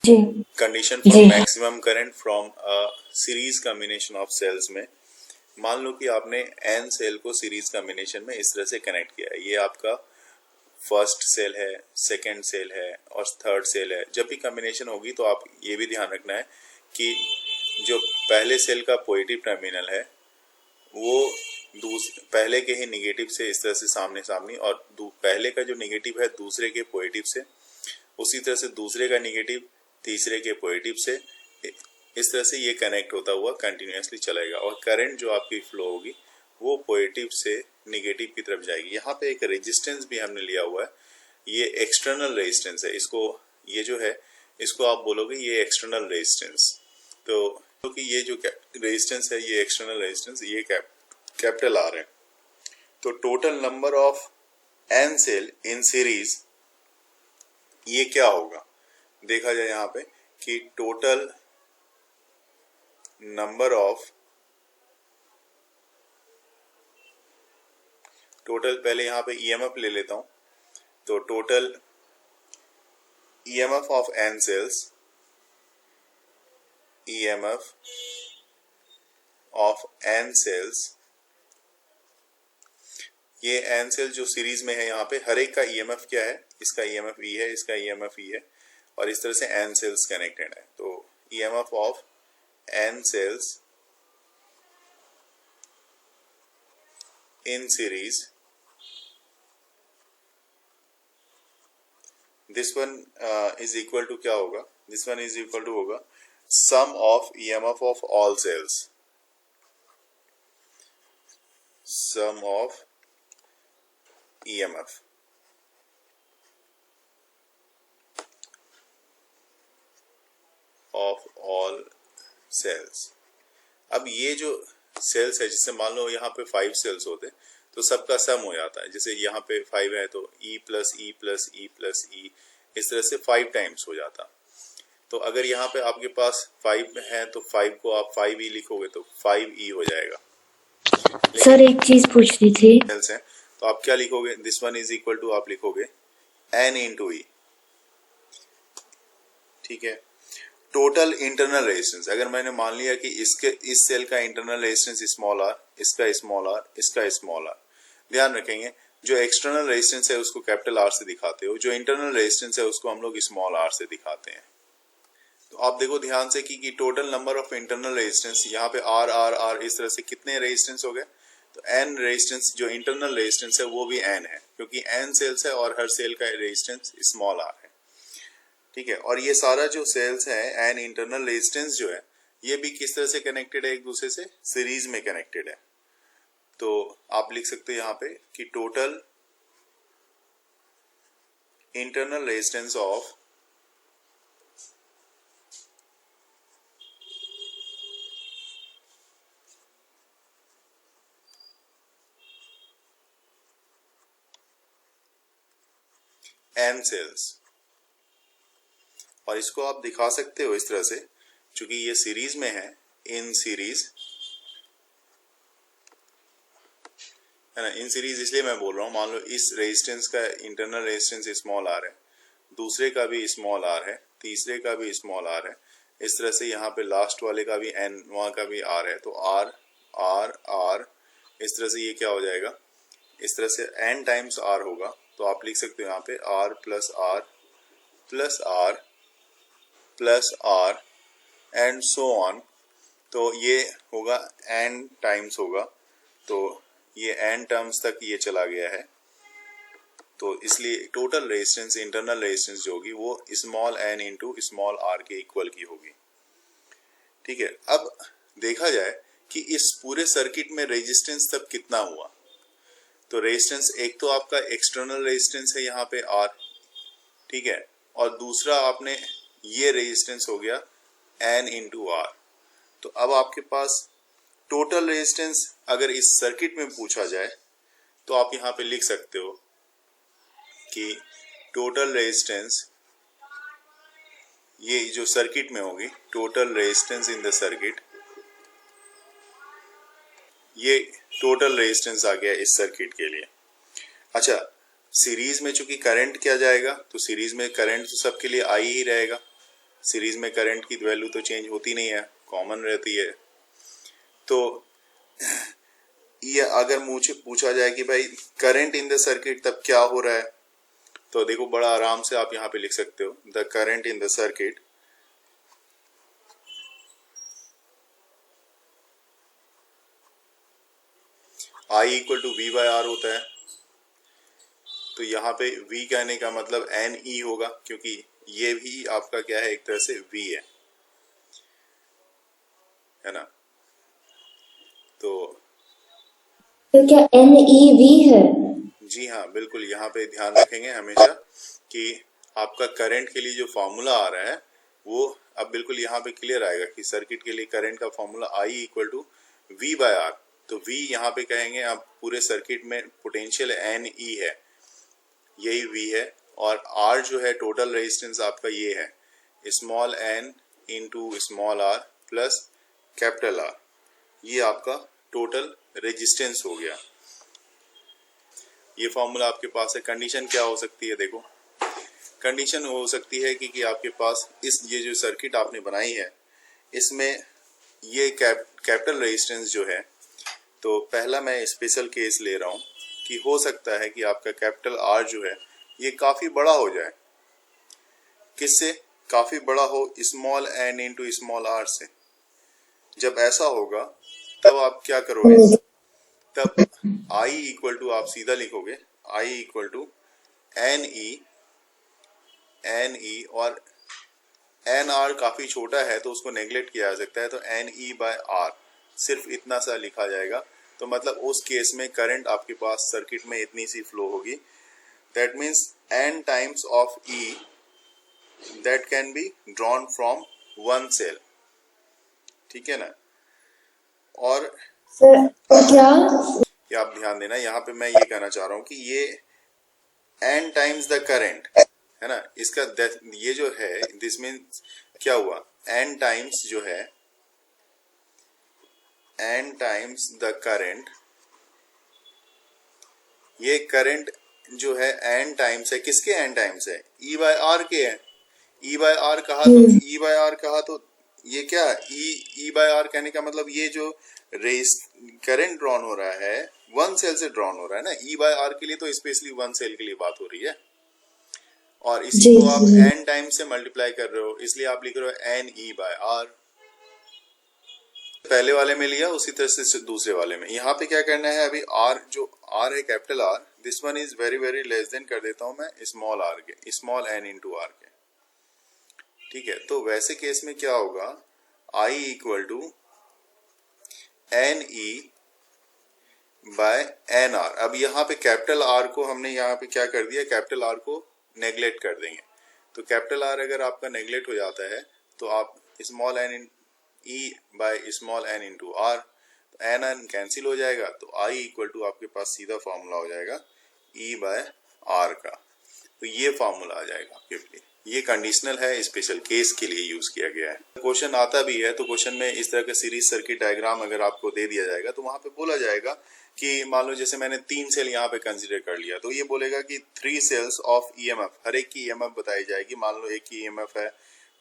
Ji condition for the maximum current from a series combination of cells में मान लो कि आपने एन सेल को सीरीज कॉम्बिनेशन में इस तरह से कनेक्ट किया है। ये आपका फर्स्ट सेल है, सेकंड सेल है और थर्ड सेल है। जब भी कॉम्बिनेशन होगी तो आप ये भी ध्यान रखना है कि जो पहले सेल का पॉजिटिव टर्मिनल है वो पहले के ही निगेटिव से इस तरह से सामने सामने और पहले का जो निगेटिव है दूसरे के पॉजिटिव से, उसी तरह से दूसरे का निगेटिव तीसरे के पॉजिटिव से, इस तरह से ये कनेक्ट होता हुआ कंटिन्यूसली चलेगा और करंट जो आपकी फ्लो होगी वो पॉजिटिव से निगेटिव की तरफ जाएगी। यहाँ पे एक रेजिस्टेंस भी हमने लिया हुआ है, ये एक्सटर्नल रेजिस्टेंस है। इसको ये जो है इसको आप बोलोगे ये एक्सटर्नल रेजिस्टेंस। तो क्योंकि ये जो रेजिस्टेंस है ये एक्सटर्नल रेजिस्टेंस, ये कैपिटल आर है। तो total number of N cell in series ये क्या होगा, देखा जाए यहाँ पे कि टोटल नंबर ऑफ पहले यहाँ पे ईएमएफ ले लेता हूं। तो total EMF of N cells, EMF of N cells, ये एन सेल जो सीरीज में है यहाँ पे हर एक का ईएमएफ क्या है, इसका ईएमएफ ई है, इसका ईएमएफ ई है और इस तरह से एन सेल्स कनेक्टेड है। तो EMF of N cells in series, this one is equal to क्या होगा, this one is equal to होगा sum of EMF of all cells, sum of EMF of all cells. अब ये जो sales है, जिससे मान लो यहाँ पे 5 सेल्स होते तो सबका सम हो जाता है। जैसे यहाँ पे 5 है तो E plus E plus E plus E, इस तरह से 5 टाइम्स हो जाता। तो अगर यहाँ पे आपके पास 5 है तो 5 को आप 5E लिखोगे तो 5E हो जाएगा। सर एक चीज पूछनी थी। सेल्स है तो आप क्या लिखोगे, this one is equal to आप लिखोगे N इंटू ई। ठीक है। टोटल इंटरनल रेजिस्टेंस, अगर मैंने मान लिया कि इस सेल का इंटरनल रेजिस्टेंस स्मॉल आर, इसका स्मॉल आर, इसका स्मॉल आर, ध्यान रखेंगे जो एक्सटर्नल रेजिस्टेंस है उसको कैपिटल आर से दिखाते हो, जो इंटरनल रेजिस्टेंस है उसको हम लोग स्मॉल आर से दिखाते हैं। तो आप देखो ध्यान से कि total number of internal resistance यहाँ पे आर आर आर इस तरह से कितने रेजिस्टेंस हो गए। तो एन रेजिस्टेंस जो इंटरनल रेजिस्टेंस है वो भी एन है, क्योंकि एन सेल्स है और हर सेल का रेजिस्टेंस स्मॉल आर है। ठीक है। और ये सारा जो सेल्स है एन इंटरनल रेजिस्टेंस जो है ये भी किस तरह से कनेक्टेड है, एक दूसरे से सीरीज में कनेक्टेड है। तो आप लिख सकते हैं यहाँ पे कि total internal resistance of N cells, और इसको आप दिखा सकते हो इस तरह से, क्योंकि ये सीरीज में है, इन सीरीज है ना। इन सीरीज इसलिए मैं बोल रहा हूँ, मान लो इस रेजिस्टेंस का इंटरनल रेजिस्टेंस स्मॉल आर है, दूसरे का भी स्मॉल आर है, तीसरे का भी स्मॉल आर है, इस तरह से यहाँ पे लास्ट वाले का भी एन, वहां का भी आर है। तो आर आर आर इस तरह से ये क्या हो जाएगा, इस तरह से एन टाइम्स आर होगा। तो आप लिख सकते हो यहाँ पे R plus R plus R plus R and so on. तो ये होगा एन टाइम्स होगा, तो ये एन टर्म्स तक ये चला गया है। तो इसलिए टोटल रेजिस्टेंस, इंटरनल रेजिस्टेंस जो होगी वो small N into small R के इक्वल की होगी। ठीक है। अब देखा जाए कि इस पूरे सर्किट में रेजिस्टेंस तब कितना हुआ। तो रेजिस्टेंस एक तो आपका एक्सटर्नल रेजिस्टेंस है यहाँ पे आर, ठीक है, और दूसरा आपने ये रेजिस्टेंस हो गया एन इंटू आर। तो अब आपके पास टोटल रेजिस्टेंस अगर इस सर्किट में पूछा जाए तो आप यहाँ पे लिख सकते हो कि टोटल रेजिस्टेंस ये जो सर्किट में होगी, total resistance in the circuit, ये टोटल रेजिस्टेंस आ गया इस सर्किट के लिए। अच्छा, सीरीज में चूंकि करंट क्या जाएगा, तो सीरीज में करंट तो सबके लिए आई ही रहेगा। सीरीज में करंट की वैल्यू तो चेंज होती नहीं है, कॉमन रहती है। तो ये अगर मुझे पूछा जाए कि भाई करंट इन द सर्किट तब क्या हो रहा है, तो देखो बड़ा आराम से आप यहाँ पे लिख सकते हो, the current in the circuit I equal to V by R होता है। तो यहाँ पे V कहने का मतलब NE होगा, क्योंकि ये भी आपका क्या है, एक तरह से V है ना। तो क्या NEV है? जी हाँ, बिल्कुल, यहाँ पे ध्यान रखेंगे हमेशा कि आपका करंट के लिए जो फॉर्मूला आ रहा है वो अब बिल्कुल यहाँ पे क्लियर आएगा कि सर्किट के लिए करंट का formula I equal to V by R. तो V यहाँ पे कहेंगे, आप पूरे सर्किट में पोटेंशियल NE है, यही V है, और R जो है टोटल रेजिस्टेंस आपका ये है, small n into small r plus capital R, ये आपका टोटल रेजिस्टेंस हो गया। ये फॉर्मूला आपके पास है। कंडीशन क्या हो सकती है, देखो कंडीशन हो सकती है कि आपके पास ये जो सर्किट आपने बनाई है इसमें ये कैपिटल रेजिस्टेंस जो है, तो पहला मैं स्पेशल केस ले रहा हूँ कि हो सकता है कि आपका कैपिटल R जो है ये काफी बड़ा हो जाए। किससे काफी बड़ा हो? Small n into small r से। जब ऐसा होगा तब आप क्या करोगे, तब I इक्वल टू आप सीधा लिखोगे I इक्वल टू NE और NR काफी छोटा है तो उसको नेग्लेक्ट किया जा सकता है, तो NE बाय R सिर्फ इतना सा लिखा जाएगा। तो मतलब उस केस में करंट आपके पास सर्किट में इतनी सी फ्लो होगी, that means N times of E that can be drawn from one cell, ठीक है ना। और सर क्या? ये आप ध्यान देना, यहाँ पे मैं ये कहना चाह रहा हूँ कि ये N टाइम्स द करंट है ना, इसका ये जो है दिस मीन्स क्या हुआ, N टाइम्स जो है N टाइम्स द करंट, ये करंट जो है N टाइम्स है, किसके N टाइम्स है? E बाय R के है। E बाय R कहा तो E बाय R कहा तो ये क्या E बाय R कहने का मतलब ये जो करंट ड्रॉन हो रहा है वन सेल से ड्रॉन हो रहा है ना। E बाय R के लिए तो स्पेशली वन सेल के लिए बात हो रही है, और इसी को आप N टाइम से मल्टीप्लाई कर रहे हो, इसलिए आप लिख रहे हो NE बाय R। पहले वाले में लिया उसी तरह से दूसरे वाले में। यहाँ पे क्या करना है, अभी R जो R है capital R, this one is very very less than कर देता हूं मैं स्मॉल r के, स्मॉल n इंटू r के, ठीक है। तो वैसे केस में क्या होगा, I equal to NE by NR। अब यहाँ पे कैपिटल R को हमने यहाँ पे क्या कर दिया, कैपिटल R को नेग्लेक्ट कर देंगे। तो कैपिटल R अगर आपका नेग्लेक्ट हो जाता है तो आप small n E by small n into R, N N cancel हो जाएगा, तो I इक्वल टू आपके पास सीधा फॉर्मूला हो जाएगा E बाय R का। तो ये फॉर्मूला आ जाएगा आपके लिए। ये कंडीशनल है, स्पेशल केस के लिए यूज किया गया है। क्वेश्चन आता भी है तो क्वेश्चन में इस तरह का सीरीज सर्किट डायग्राम अगर आपको दे दिया जाएगा तो वहां पे बोला जाएगा कि मान लो जैसे मैंने 3 सेल यहाँ पे कंसीडर कर लिया, तो ये बोलेगा कि 3 सेल्स ऑफ EMF, हर एक की EMF बताई जाएगी। मान लो एक की EMF है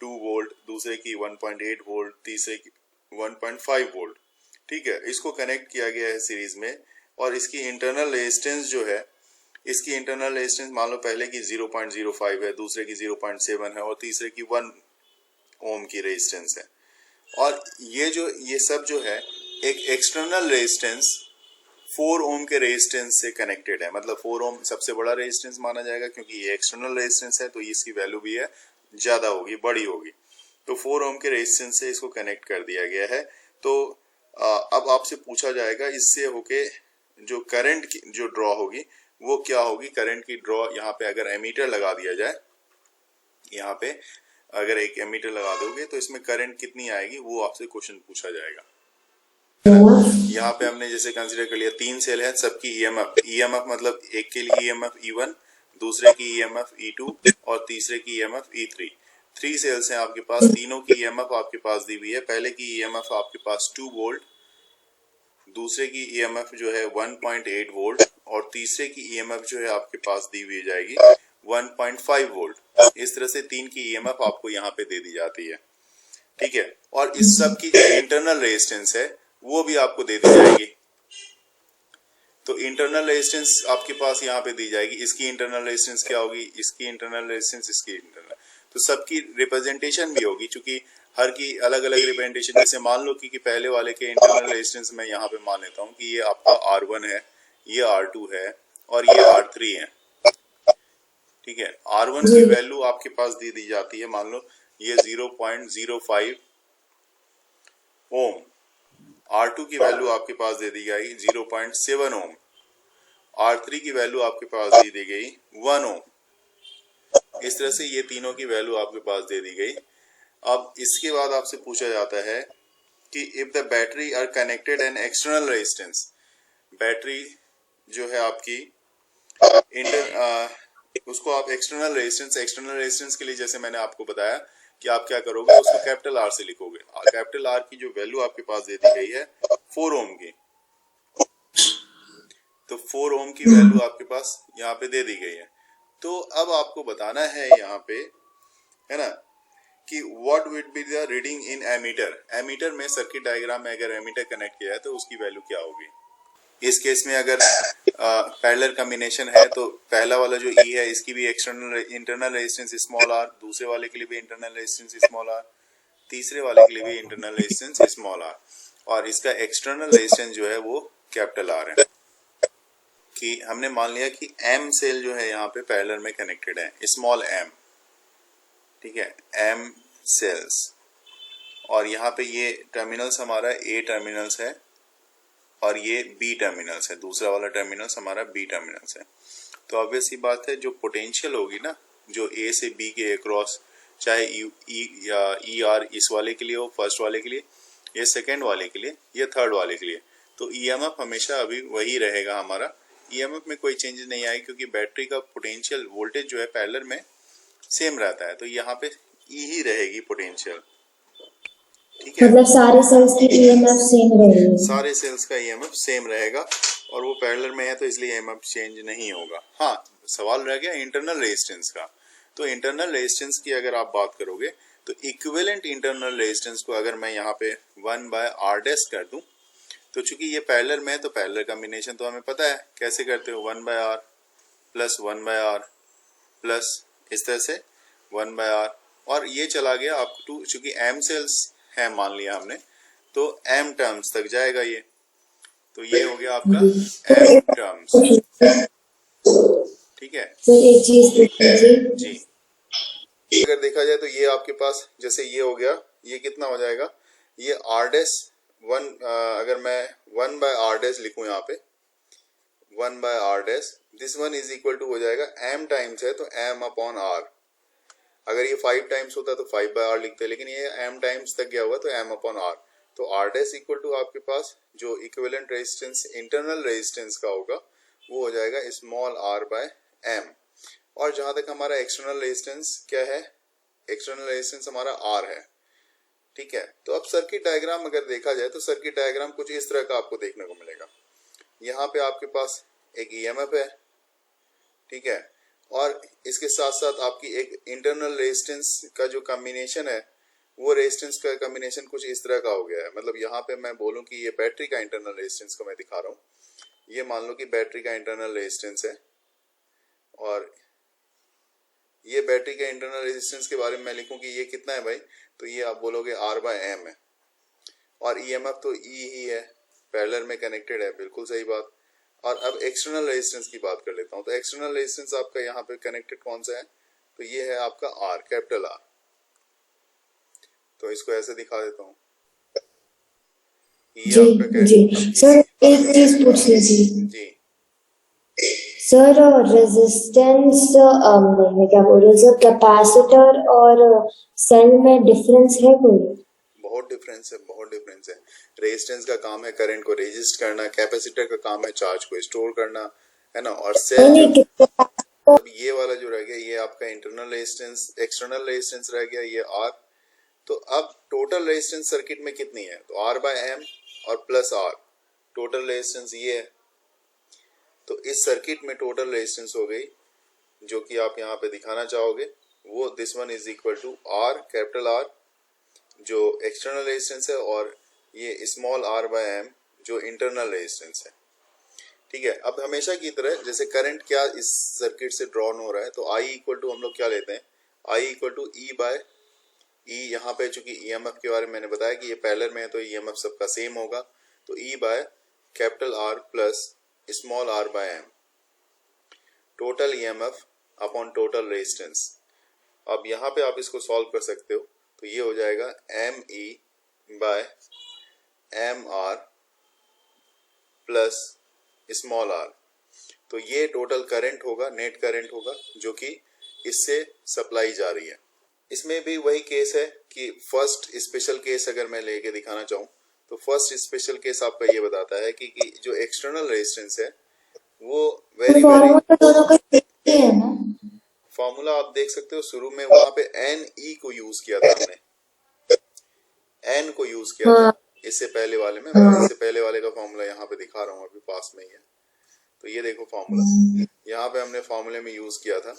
2 वोल्ट, दूसरे की 1.8 वोल्ट, तीसरे की 1.5 वोल्ट, ठीक है। इसको कनेक्ट किया गया है सीरीज में, और इसकी इंटरनल रेजिस्टेंस जो है, इसकी इंटरनल रेजिस्टेंस मान लो पहले की 0.05 है, दूसरे की 0.7 है और तीसरे की 1 ओम की रेजिस्टेंस है। और ये सब जो है एक एक्सटर्नल रेजिस्टेंस 4 ओम के रेजिस्टेंस से कनेक्टेड है। मतलब 4 ओम सबसे बड़ा रेजिस्टेंस माना जाएगा क्योंकि ये एक्सटर्नल रेजिस्टेंस है, तो इसकी वैल्यू भी है ज्यादा होगी, बड़ी होगी। तो 4 ओम के रेजिस्टेंस से इसको कनेक्ट कर दिया गया है। तो अब आपसे पूछा जाएगा इससे होके जो करंट की जो ड्रॉ होगी वो क्या होगी। करंट की ड्रॉ यहाँ पे अगर एमीटर लगा दिया जाए, यहाँ पे अगर एक एमीटर लगा दोगे तो इसमें करंट कितनी आएगी वो आपसे क्वेश्चन पूछा जाएगा। यहाँ पे हमने जैसे कंसीडर कर लिया 3 सेल है, सबकी EMF मतलब एक के लिए EMF E1, दूसरे की EMF E2 और तीसरे की EMF E3। 3 सेल्स हैं आपके पास, तीनों की EMF आपके पास दी हुई है। पहले की EMF आपके पास 2 वोल्ट, दूसरे की EMF जो है 1.8 वोल्ट और तीसरे की EMF जो है आपके पास दी हुई जाएगी 1.5 वोल्ट। इस तरह से 3 की ईएमएफ आपको यहाँ पे दे दी जाती है, ठीक है। और इस सब की जो इंटरनल रेजिस्टेंस है वो भी आपको दे दी जाएगी। तो इंटरनल रेजिस्टेंस आपके पास यहाँ पे दी जाएगी, इसकी इंटरनल रेजिस्टेंस क्या होगी, इसकी इंटरनल रेजिस्टेंस, इसकी इंटरनल, तो सबकी रिप्रेजेंटेशन भी होगी, क्योंकि हर की अलग अलग रिप्रेजेंटेशन। जैसे मान लो कि पहले वाले के इंटरनल रेजिस्टेंस मैं यहाँ पे मान लेता हूँ कि ये आपका R1 है, ये R2 है और ये R3 है, ठीक है। R1 की वैल्यू आपके पास दे दी जाती है, मान लो ये 0.05 ओम। R2 की वैल्यू आपके पास दे दी गई 0.7 ओम। R3 की वैल्यू आपके पास दे दी गई 1 ओम। इस तरह से ये तीनों की वैल्यू आपके पास दे दी गई। अब इसके बाद आपसे पूछा जाता है कि if the battery are connected an external resistance, battery जो है आपकी उसको आप एक्सटर्नल रेजिस्टेंस के लिए जैसे मैंने आपको बताया कि आप क्या करोगे, उसको कैपिटल R से लिखोगे। कैपिटल R की जो वैल्यू आपके पास दे दी गई है 4 ओम की, तो 4 ओम की वैल्यू आपके पास यहाँ पे दे दी गई है। तो अब आपको बताना है यहाँ पे, है ना, कि what would be the reading in ammeter. Ammeter में सर्किट डायग्राम में अगर एमीटर कनेक्ट किया है तो उसकी वैल्यू क्या होगी। इस केस में अगर पैरेलल कॉम्बिनेशन है तो पहला वाला जो E है इसकी भी इंटरनल रेजिस्टेंस स्मॉल r, दूसरे वाले के लिए भी इंटरनल रेजिस्टेंस स्मॉल r, तीसरे वाले के लिए भी इंटरनल रेजिस्टेंस स्मॉल r, और इसका एक्सटर्नल रेजिस्टेंस जो है वो कैपिटल R है। कि हमने मान लिया कि M सेल जो है यहाँ पे पैरेलल में कनेक्टेड है, स्मॉल m, ठीक है, M सेल्स, और यहाँ पे ये टर्मिनल्स हमारा A टर्मिनल्स है और ये B टर्मिनल्स है, दूसरा वाला टर्मिनल्स हमारा B टर्मिनल्स है। तो ऑब्वियस सी बात है जो पोटेंशियल होगी ना, जो A से B के अक्रॉस, चाहे E या ER इस वाले के लिए हो, फर्स्ट वाले के लिए, ये सेकेंड वाले के लिए, ये थर्ड वाले के लिए, तो EMF हमेशा अभी वही रहेगा हमारा। EMF में कोई चेंजेस नहीं आएगी क्योंकि बैटरी का पोटेंशियल वोल्टेज जो है पैरेलल में सेम रहता है, तो यहाँ पे E ही रहेगी पोटेंशियल, ठीक है। मतलब सारे सेल्स की ईएमएफ सेम रहेगी, सारे सेल्स का ईएमएफ सेम रहेगा और वो पैरेलल में है तो इसलिए ईएमएफ चेंज नहीं होगा। हाँ, सवाल रह गया इंटरनल रेजिस्टेंस का। तो इंटरनल रेजिस्टेंस की अगर आप बात करोगे तो इक्विवेलेंट इंटरनल रेजिस्टेंस को अगर मैं यहाँ पे 1/R डैश कर दूं, तो चूंकि ये पैरेलल में है तो पैरेलल कॉम्बिनेशन तो हमें पता है कैसे करते हो, 1/R प्लस 1/R प्लस इस तरह से 1/R, और ये चला गया आप टू, चूंकि M सेल्स है मान लिया हमने, तो M टर्म्स तक जाएगा ये, तो ये हो गया आपका M टर्म्स, ठीक है। तो एक चीज पूछिए जी, अगर देखा जाए तो ये आपके पास जैसे ये हो गया, ये कितना हो जाएगा, ये R डैश 1, अगर मैं 1/R डैश लिखूं यहाँ पे 1/R dash, this one is equal to हो जाएगा M टाइम्स है तो M अपॉन R। अगर ये 5 टाइम्स होता तो 5/R लिखते, लेकिन ये M टाइम्स तक गया हुआ तो M अपॉन R, तो R डैश इक्वल टू आपके पास जो इक्विवेलेंट रेजिस्टेंस इंटरनल रेजिस्टेंस का होगा वो हो जाएगा स्मॉल r बाय M। और जहां तक हमारा एक्सटर्नल रेजिस्टेंस क्या है, एक्सटर्नल रेजिस्टेंस हमारा R है, ठीक है। तो अब सर्किट डायग्राम अगर देखा जाए तो सर्किट डायग्राम कुछ इस तरह का आपको देखने को मिलेगा। यहाँ पे आपके पास एक EMF है, ठीक है, और इसके साथ साथ आपकी एक इंटरनल रेजिस्टेंस का जो कॉम्बिनेशन है वो रेजिस्टेंस का कॉम्बिनेशन कुछ इस तरह का हो गया है। मतलब यहाँ पे मैं बोलूँ कि ये बैटरी का इंटरनल रेजिस्टेंस को मैं दिखा रहा हूँ, ये मान लो कि बैटरी का इंटरनल रेजिस्टेंस है, और ये बैटरी का इंटरनल रेजिस्टेंस के बारे में मैं लिखूं कि ये कितना है भाई, तो ये आप बोलोगे R/M है, और EMF तो E ही है, पैरेलल में कनेक्टेड है, बिल्कुल सही बात। और अब एक्सटर्नल रेजिस्टेंस की बात कर लेता हूं, तो एक्सटर्नल रेजिस्टेंस आपका यहाँ पे कनेक्टेड कौन सा है, तो ये है आपका R, कैपिटल R। तो इसको ऐसे दिखा देता हूँ, जी सर एक चीज पूछ लीजिए जी सर, रेजिस्टेंस में क्या बोल रहे सर, कैपेसिटर और सेल में डिफरेंस है कोई? बहुत डिफरेंस है, बहुत डिफरेंस है। रेजिस्टेंस का काम है करंट को रेजिस्ट करना, कैपेसिटर का काम है चार्ज को स्टोर करना, है ना। और सेल जो अब ये वाला जो रह गया ये आपका इंटरनल रेजिस्टेंस, एक्सटर्नल रेजिस्टेंस रह गया ये R। तो अब टोटल रेजिस्टेंस सर्किट में कितनी है, तो R/M और प्लस R, टोटल रेजिस्टेंस ये है। तो इस सर्किट में टोटल रेजिस्टेंस हो गई जो कि आप यहाँ पे दिखाना चाहोगे वो this one is equal to R, capital R जो एक्सटर्नल रेजिस्टेंस है, और ये स्मॉल आर बाय एम जो इंटरनल रेजिस्टेंस है। ठीक है, अब हमेशा की तरह जैसे करंट क्या इस सर्किट से ड्रॉन हो रहा है, तो आई इक्वल टू हम लोग क्या लेते हैं, आई इक्वल टू ई बाय ई। यहाँ पे चूंकि ईएमएफ के बारे में मैंने बताया कि ये पैरेलल में है तो ईएमएफ सबका सेम होगा, तो E by capital R plus small R by M, total EMF upon total resistance. अब यहाँ पे आप इसको सॉल्व कर सकते हो, तो ये हो जाएगा M E by M R plus small R. तो ये टोटल करंट होगा, नेट करंट होगा जो कि इससे सप्लाई जा रही है। इसमें भी वही केस है कि फर्स्ट स्पेशल केस अगर मैं लेके दिखाना चाहूँ तो फर्स्ट स्पेशल केस आपका ये बताता है कि जो एक्सटर्नल रेजिस्टेंस है वो वेरी फॉर्मूला दोनों का सेम ही है ना? फॉर्मूला आप देख सकते हो, शुरू में वहां पे एन ई को यूज किया था हमने, एन को यूज किया था इससे पहले वाले में। मैं इससे पहले वाले का फॉर्मूला यहाँ पे दिखा रहा हूँ, अभी पास में ही है। तो ये देखो फॉर्मूला, यहाँ पे हमने फॉर्मूले में यूज किया था,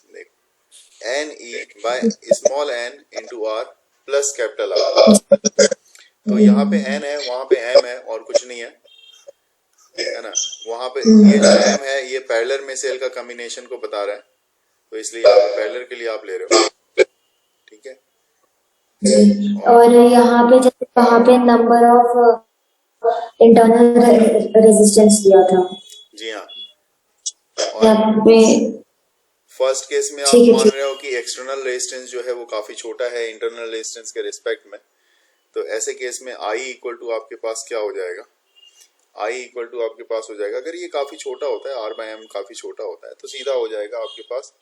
देखो N E by small N into R plus capital R. तो यहाँ पे एन है, वहां पे एम है और कुछ नहीं है ना। वहां पे ये जो एम है ये पैरेलल में सेल का कॉम्बिनेशन को बता रहा है, तो इसलिए यहाँ पे पैरेलल के लिए आप ले रहे हो। ठीक है, और यहाँ पे जैसे वहाँ पे नंबर ऑफ इंटरनल रेजिस्टेंस दिया था। जी हाँ, यहाँ पे फर्स्ट केस में आप ठीक है, मान ठीक। रहे हो कि एक्सटर्नल रेजिस्टेंस जो है वो काफी छोटा है इंटरनल रेजिस्टेंस के रिस्पेक्ट में, तो ऐसे केस में आई इक्वल टू आपके पास क्या हो जाएगा, आई इक्वल टू आपके पास हो जाएगा, अगर ये काफी छोटा होता है आर बाय एम काफी छोटा होता है तो सीधा हो जाएगा आपके पास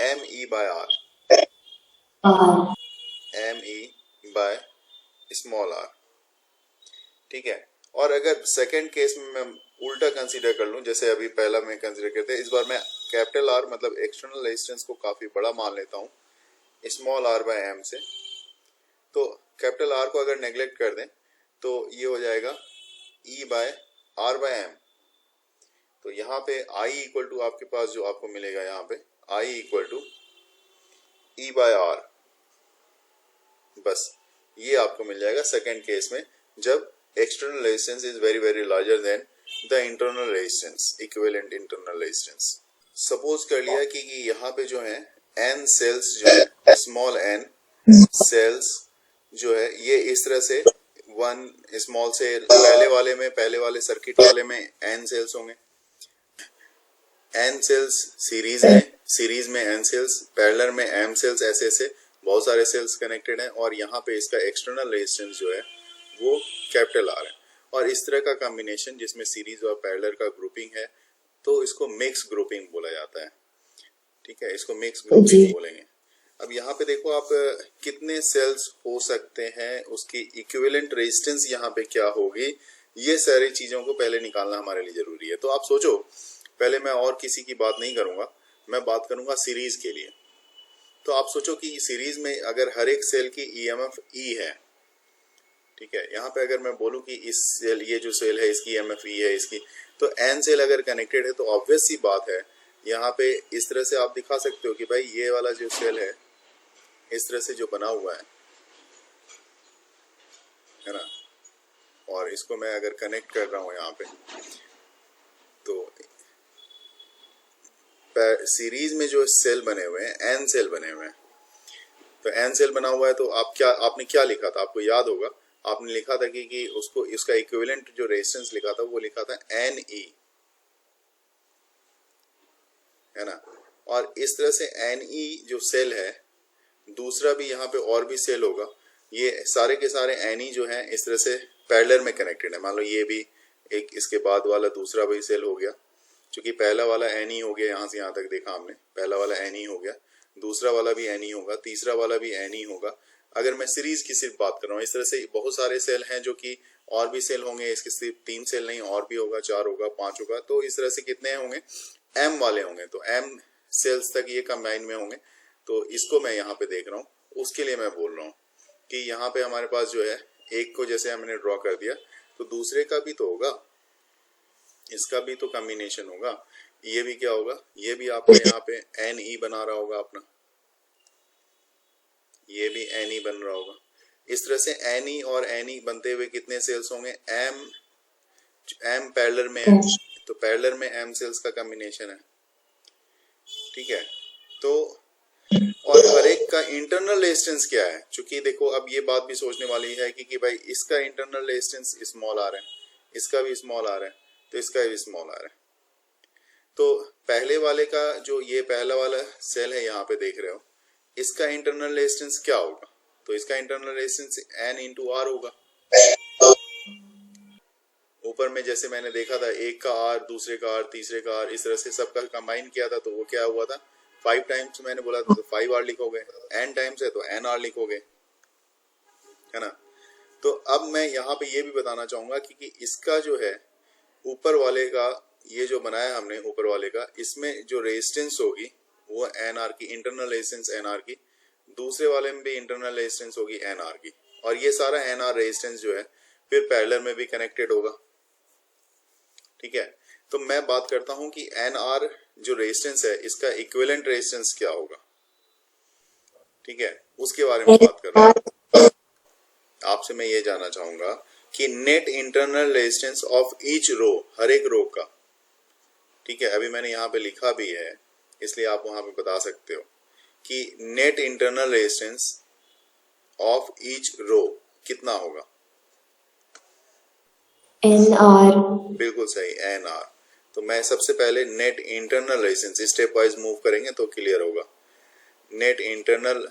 m E by R, m E by small r. ठीक है, और अगर सेकंड केस में मैं उल्टा कंसीडर कर लूं, जैसे अभी पहला मैं कंसीडर करते हैं, इस बार मैं कैपिटल आर मतलब एक्सटर्नल रेजिस्टेंस को काफी बड़ा मान लेता हूं स्मॉल आर बाय एम से। तो कैपिटल आर को अगर नेग्लेक्ट कर दें तो ये हो जाएगा E by R by M. तो यहाँ पे आई इक्वल टू आपके पास जो आपको मिलेगा, यहाँ पे I equal to E by R, बस ये आपको मिल जाएगा सेकेंड केस में, जब external resistance is very very larger than the internal resistance, equivalent internal resistance. Suppose कर लिया कि यहाँ पे जो है एन सेल्स जो है, स्मॉल एन सेल्स जो है ये इस तरह से वन स्मॉल से पहले वाले सर्किट वाले में एन सेल्स होंगे, एन सेल्स सीरीज में एन सेल्स, पैरेलल में एम सेल्स, ऐसे ऐसे बहुत सारे सेल्स कनेक्टेड हैं, और यहाँ पे इसका एक्सटर्नल रेजिस्टेंस जो है वो कैपिटल आर है। और इस तरह का कॉम्बिनेशन जिसमें सीरीज और पैरेलल का ग्रुपिंग है तो इसको मिक्स ग्रुपिंग बोला जाता है। ठीक है, इसको मिक्स ग्रुपिंग बोलेंगे। अब यहाँ पे देखो आप कितने सेल्स हो सकते हैं, उसकी इक्विवेलेंट रेजिस्टेंस यहाँ पे क्या होगी, ये सारी चीजों को पहले निकालना हमारे लिए जरूरी है। तो आप सोचो, पहले मैं और किसी की बात नहीं करूंगा, मैं बात करूंगा सीरीज के लिए। तो आप सोचो कि सीरीज में अगर हर एक सेल की ईएमएफ ई है, ठीक है, यहाँ पे अगर मैं बोलूं कि इस सेल, ये जो सेल है इसकी ईएमएफ ई है इसकी, तो एन सेल अगर कनेक्टेड है तो ऑब्वियस सी बात है यहाँ पे इस तरह से आप दिखा सकते हो कि भाई ये वाला जो सेल है इस तरह से जो बना हुआ है ना, और इसको मैं अगर कनेक्ट कर रहा हूँ यहाँ पे, तो सीरीज में जो सेल बने हुए हैं एन सेल बने हुए हैं, तो एन सेल बना हुआ है तो आपने क्या लिखा था, आपको याद होगा, आपने लिखा था कि उसको इसका इक्विवेलेंट जो रेजिस्टेंस लिखा था वो लिखा था एन ई, है ना। और इस तरह से एन ई जो सेल है, दूसरा भी यहाँ पे और भी सेल होगा, ये सारे के सारे एन ई जो है इस तरह से पैरेलल में कनेक्टेड है। मान लो ये भी एक, इसके बाद वाला दूसरा भी सेल हो गया, क्योंकि पहला वाला एन ई हो गया, यहाँ से यहाँ तक देखा हमने, पहला वाला एन ई हो गया, दूसरा वाला भी एन ई होगा, तीसरा वाला भी एन ई होगा। अगर मैं सीरीज की सिर्फ बात कर रहा हूँ, इस तरह से बहुत सारे सेल हैं जो कि और भी सेल होंगे, इसके सिर्फ 3 सेल नहीं और भी होगा, 4 होगा, 5 होगा, तो इस तरह से कितने होंगे, एम वाले होंगे, तो एम सेल्स तक ये कंबाइन में होंगे। तो इसको मैं यहाँ पे देख रहा हूँ, उसके लिए मैं बोल रहा हूँ कि यहाँ पे हमारे पास जो है एक को जैसे हमने ड्रॉ कर दिया तो दूसरे का भी तो होगा, इसका भी तो कॉम्बिनेशन होगा। ये भी क्या होगा, ये भी आपका यहाँ पे एन ई बना रहा होगा अपना, ये भी एन ई बन रहा होगा। इस तरह से एन ई और एन ई बनते हुए कितने सेल्स होंगे, एम पैरेलल में है, तो पैरेलल में एम सेल्स का कॉम्बिनेशन है, ठीक है। तो और हर एक का इंटरनल रेजिस्टेंस क्या है, क्योंकि देखो अब ये बात भी सोचने वाली है कि भाई इसका इंटरनल रेजिस्टेंस स्मॉल आ रहा है, इसका भी स्मॉल आ रहा है, तो इसका भी स्मॉल आ रहा है। तो पहले वाले का जो ये पहला वाला सेल है यहाँ पे देख रहे हो, इसका इंटरनल रेजिस्टेंस क्या होगा, तो इसका internal resistance N into R होगा। ऊपर में जैसे मैंने देखा था, एक का आर, दूसरे का आर, तीसरे का आर, इस तरह से सबका कंबाइन किया था, तो वो क्या हुआ था, 5 टाइम्स मैंने बोला था तो 5 आर लिखोगे, एन टाइम्स है तो एन आर लिखोगे, है ना। तो अब मैं यहाँ पे ये भी बताना चाहूंगा कि इसका जो है ऊपर वाले का, ये जो बनाया हमने ऊपर वाले का, इसमें जो रेजिस्टेंस होगी वो एन आर की, इंटरनल रेजिस्टेंस एन आर की, दूसरे वाले में भी इंटरनल रेजिस्टेंस होगी एन आर की, और ये सारा एन आर रेजिस्टेंस जो है फिर पैरेलल में भी कनेक्टेड होगा, ठीक है। तो मैं बात करता हूं कि एन आर जो रेजिस्टेंस है इसका इक्विवेलेंट रेजिस्टेंस क्या होगा, ठीक है, उसके बारे में बात कर रहा हूं। आपसे मैं ये जानना चाहूंगा कि net internal resistance of each row, हर एक रो का, ठीक है, अभी मैंने यहाँ पे लिखा भी है इसलिए आप वहां पे बता सकते हो कि net internal resistance of each row कितना होगा, एन आर। बिल्कुल सही, एन आर। तो मैं सबसे पहले net internal resistance, step wise move करेंगे तो क्लियर होगा। Net internal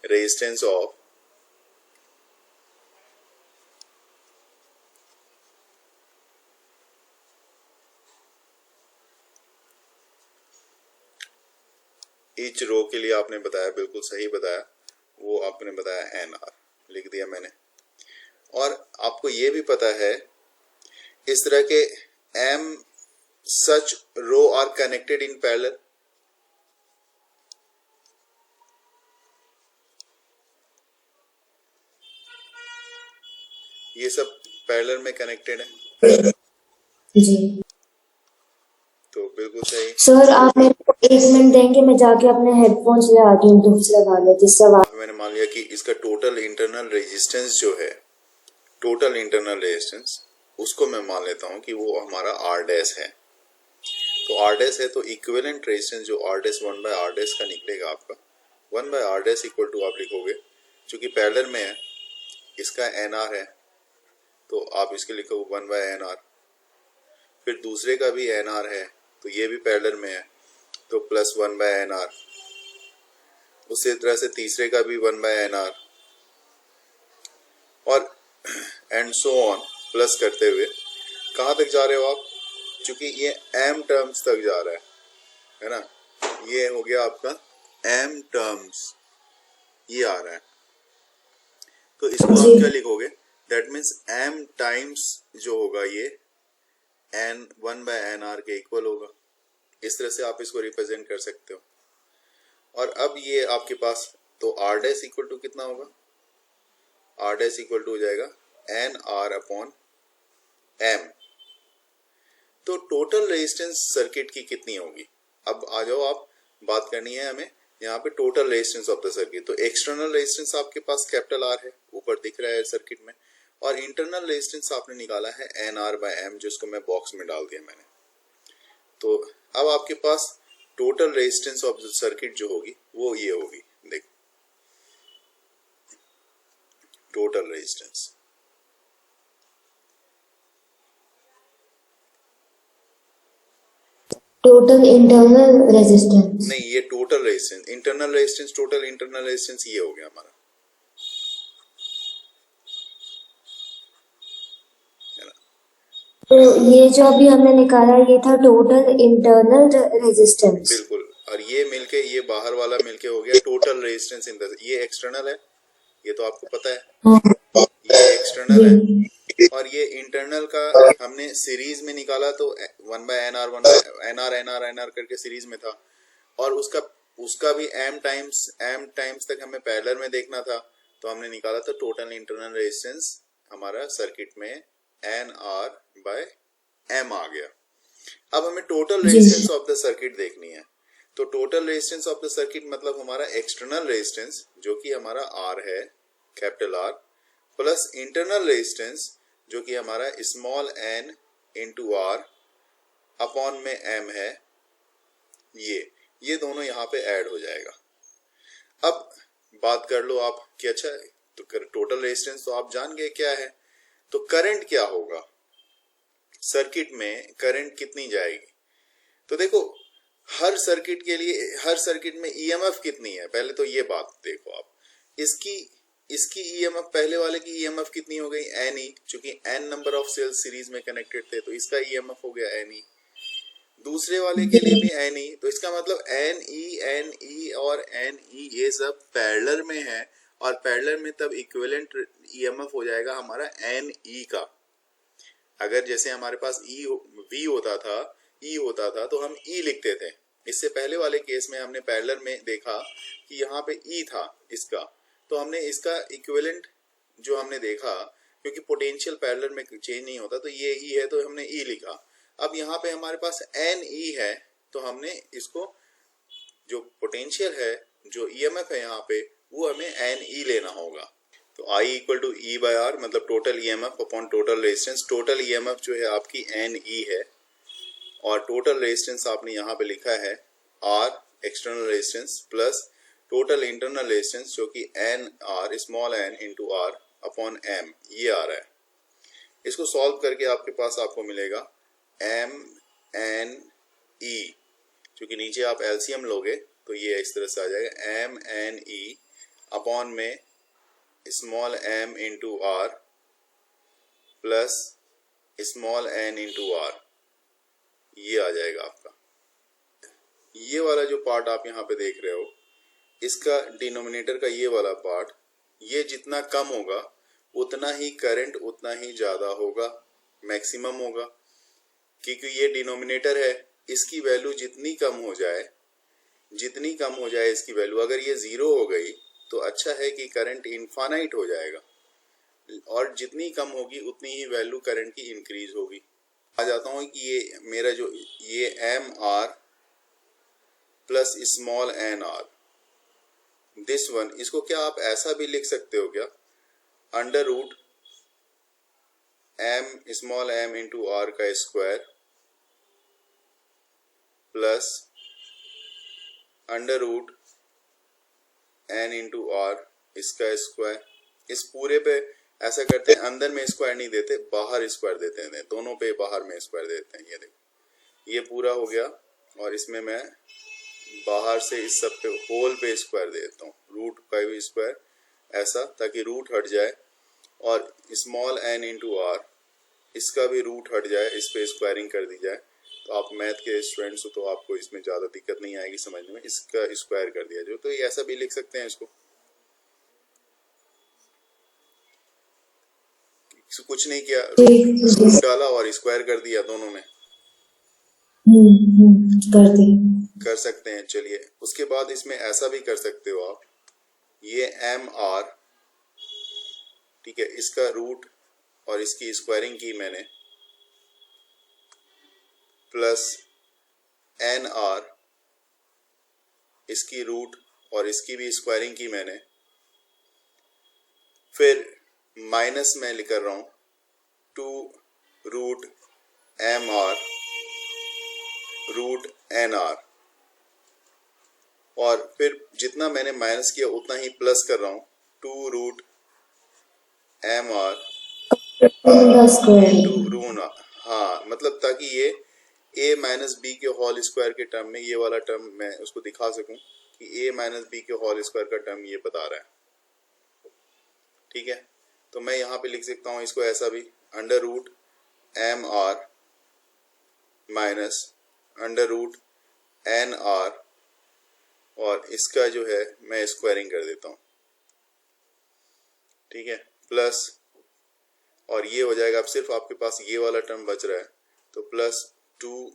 resistance of each row के लिए आपने बताया, बिल्कुल सही बताया, वो आपने बताया एन आर, लिख दिया मैंने। और आपको ये भी पता है इस तरह के M such row are connected in parallel, ये सब पैरेलल में कनेक्टेड है जी तो बिल्कुल सही। सर, आप मेरे को 1 मिनट देंगे, मैं जाके अपने हेडफोन्स ले आती हूँ, धूप से लगा लेती सवाल। मैंने मान लिया कि इसका टोटल इंटरनल रेजिस्टेंस जो है, टोटल इंटरनल रेजिस्टेंस, उसको मैं मान लेता हूं कि वो हमारा आर डैश है। तो आर डैश है तो इक्विवेलेंट रेजिस्टेंस जो R dash 1 by R dash का निकलेगा आपका, 1 by R dash equal to आप लिखोगे, चूंकि पैरेलल में है, इसका एन आर है तो आप इसके लिखो 1 बाय एन आर, फिर दूसरे का भी एन आर है तो ये भी पैरेलल में है तो प्लस 1 बाय एन आर, उसी तरह से तीसरे का भी 1 बाय एन आर, और एंड सो ऑन, प्लस करते हुए कहाँ तक जा रहे हो आप, क्योंकि ये एम टर्म्स तक जा रहा है ना, ये हो गया आपका एम टर्म्स, ये आ रहा है, तो इसको आप क्या लिखोगे, दैट मीन्स एम टाइम्स जो होगा ये एन 1 बाय एन आर के इक्वल होगा। इस तरह से आप इसको रिप्रेजेंट कर सकते हो। और अब ये आपके पास, तो आर डैश इक्वल टू कितना होगा, आर डैश इक्वल टू हो जाएगा एन आर अपॉन एम। तो टोटल रेजिस्टेंस सर्किट की कितनी होगी, अब आ जाओ, आप बात करनी है हमें यहाँ पे total resistance of the circuit. तो एक्सटर्नल रेजिस्टेंस आपके पास कैपिटल आर है, ऊपर दिख रहा है सर्किट में, और इंटरनल रेजिस्टेंस आपने निकाला है एन आर बाय एम, जिसको मैं बॉक्स में डाल दिया मैंने। तो अब आपके पास total resistance of the circuit जो होगी वो ये होगी, देखो total resistance, total internal resistance नहीं ये total resistance, internal resistance, total internal resistance ये हो गया हमारा, है ना। तो ये जो अभी हमने निकाला ये था टोटल इंटरनल रेजिस्टेंस। बिल्कुल, और ये मिलके, ये बाहर वाला मिलके हो गया टोटल रेजिस्टेंस इन द, ये एक्सटर्नल है, ये तो आपको पता है, ये एक्सटर्नल है, और ये इंटरनल का हमने सीरीज में निकाला तो 1 by N R, 1 by N R, N R, N R करके सीरीज में था, और उसका भी एम टाइम्स तक हमें पैरेलल में देखना था, तो हमने निकाला था टोटल इंटरनल रेजिस्टेंस हमारा सर्किट में एन आर बाय एम आ गया। अब हमें टोटल जी रेजिस्टेंस ऑफ द सर्किट देखनी है। तो total resistance of the circuit मतलब हमारा एक्सटर्नल रेजिस्टेंस जो कि हमारा R है, capital R, plus internal resistance जो कि हमारा small n into R upon में M है, ये दोनों यहाँ पे ऐड हो जाएगा। अब बात कर लो आप कि अच्छा तो टोटल रेजिस्टेंस तो आप जान गए क्या है, तो करंट क्या होगा, सर्किट में करंट कितनी जाएगी। तो देखो हर सर्किट के लिए, हर सर्किट में ईएमएफ कितनी है, पहले तो ये बात देखो आप। इसकी ईएमएफ, पहले वाले की ईएमएफ कितनी हो गई, एन ई, चूंकि N number of cells series में कनेक्टेड थे तो इसका ईएमएफ हो गया एन ई। दूसरे वाले के लिए भी एन ई, तो इसका मतलब एन ई और एन ई ये सब पैरेलल में है, और पैरेलल में तब इक्विवेलेंट ईएमएफ हो जाएगा हमारा एन ई का। अगर जैसे हमारे पास वी होता था, ई होता था, तो हम ई लिखते थे। इससे पहले वाले केस में हमने पैरेलल में देखा कि यहाँ पे ई था इसका, तो हमने इसका इक्विवेलेंट जो हमने देखा, क्योंकि पोटेंशियल पैरेलल में चेंज नहीं होता, तो ये ई है तो हमने ई लिखा। अब यहाँ पे हमारे पास एन ई है, तो हमने इसको जो पोटेंशियल है, जो ईएमएफ है यहाँ पे, वो हमें एन ई लेना होगा। तो I equal to E by R, मतलब total EMF upon total resistance. Total EMF जो है आपकी एन ई है, और टोटल रेजिस्टेंस आपने यहाँ पे लिखा है R external resistance plus total internal resistance जो कि N R small N into R upon M, ये आ रहा है। इसको सॉल्व करके आपके पास आपको मिलेगा एम एन ई, क्योंकि नीचे आप एलसीएम लोगे तो ये इस तरह से आ जाएगा एम एन ई अपॉन में small M into R plus small N into R, ये आ जाएगा आपका। ये वाला जो पार्ट आप यहाँ पे देख रहे हो, इसका डिनोमिनेटर का ये वाला पार्ट, ये जितना कम होगा उतना ही करंट उतना ही ज्यादा होगा, मैक्सिमम होगा, क्योंकि ये डिनोमिनेटर है। इसकी वैल्यू जितनी कम हो जाए, जितनी कम हो जाए इसकी वैल्यू, अगर ये 0 हो गई तो अच्छा है कि करंट इनफाइनाइट हो जाएगा, और जितनी कम होगी उतनी ही वैल्यू करंट की इंक्रीज होगी। आ जाता हूँ कि ये मेरा जो ये m R plus small n r, this one, इसको क्या आप ऐसा भी लिख सकते हो क्या, under root m small M into R का square plus under root n into R इसका स्क्वायर। इस पूरे पे ऐसा करते हैं, अंदर में स्क्वायर नहीं देते, बाहर स्क्वायर देते हैं, दोनों पे बाहर में स्क्वायर देते हैं। ये देखो ये पूरा हो गया, और इसमें मैं बाहर से इस सब पे होल पे स्क्वायर दे देता हूँ, रूट का भी स्क्वायर ऐसा, ताकि रूट हट जाए, और स्मॉल एन इंटू आर इसका भी रूट हट जाए, इस पे स्क्वायरिंग कर दी जाए। तो आप मैथ के स्टूडेंट्स हो तो आपको इसमें ज्यादा दिक्कत नहीं आएगी समझने में, इसका स्क्वायर कर दिया जो, तो ये ऐसा भी लिख सकते हैं इसको, कुछ नहीं किया, रूट डाला और स्क्वायर कर दिया दोनों में, कर दी, कर सकते हैं। चलिए उसके बाद इसमें ऐसा भी कर सकते हो आप, ये एम आर, ठीक है, इसका रूट और इसकी स्क्वायरिंग की मैंने, प्लस एन आर इसकी रूट और इसकी भी स्क्वायरिंग की मैंने, फिर माइनस में लिख रहा हूं 2 root M R root N R, और फिर जितना मैंने माइनस किया उतना ही प्लस कर रहा हूं 2 रूट एम आर इंटू रून, हाँ, मतलब ताकि ये a माइनस बी के होल स्क्वायर के टर्म में, ये वाला टर्म मैं उसको दिखा सकूं कि a माइनस बी के होल स्क्वायर का टर्म ये बता रहा है, ठीक है। तो मैं यहाँ पे लिख सकता हूँ इसको ऐसा भी, under root M R minus under root N R, और इसका जो है मैं स्क्वायरिंग कर देता हूँ, ठीक है, प्लस, और ये हो जाएगा। अब सिर्फ आपके पास ये वाला टर्म बच रहा है, तो plus 2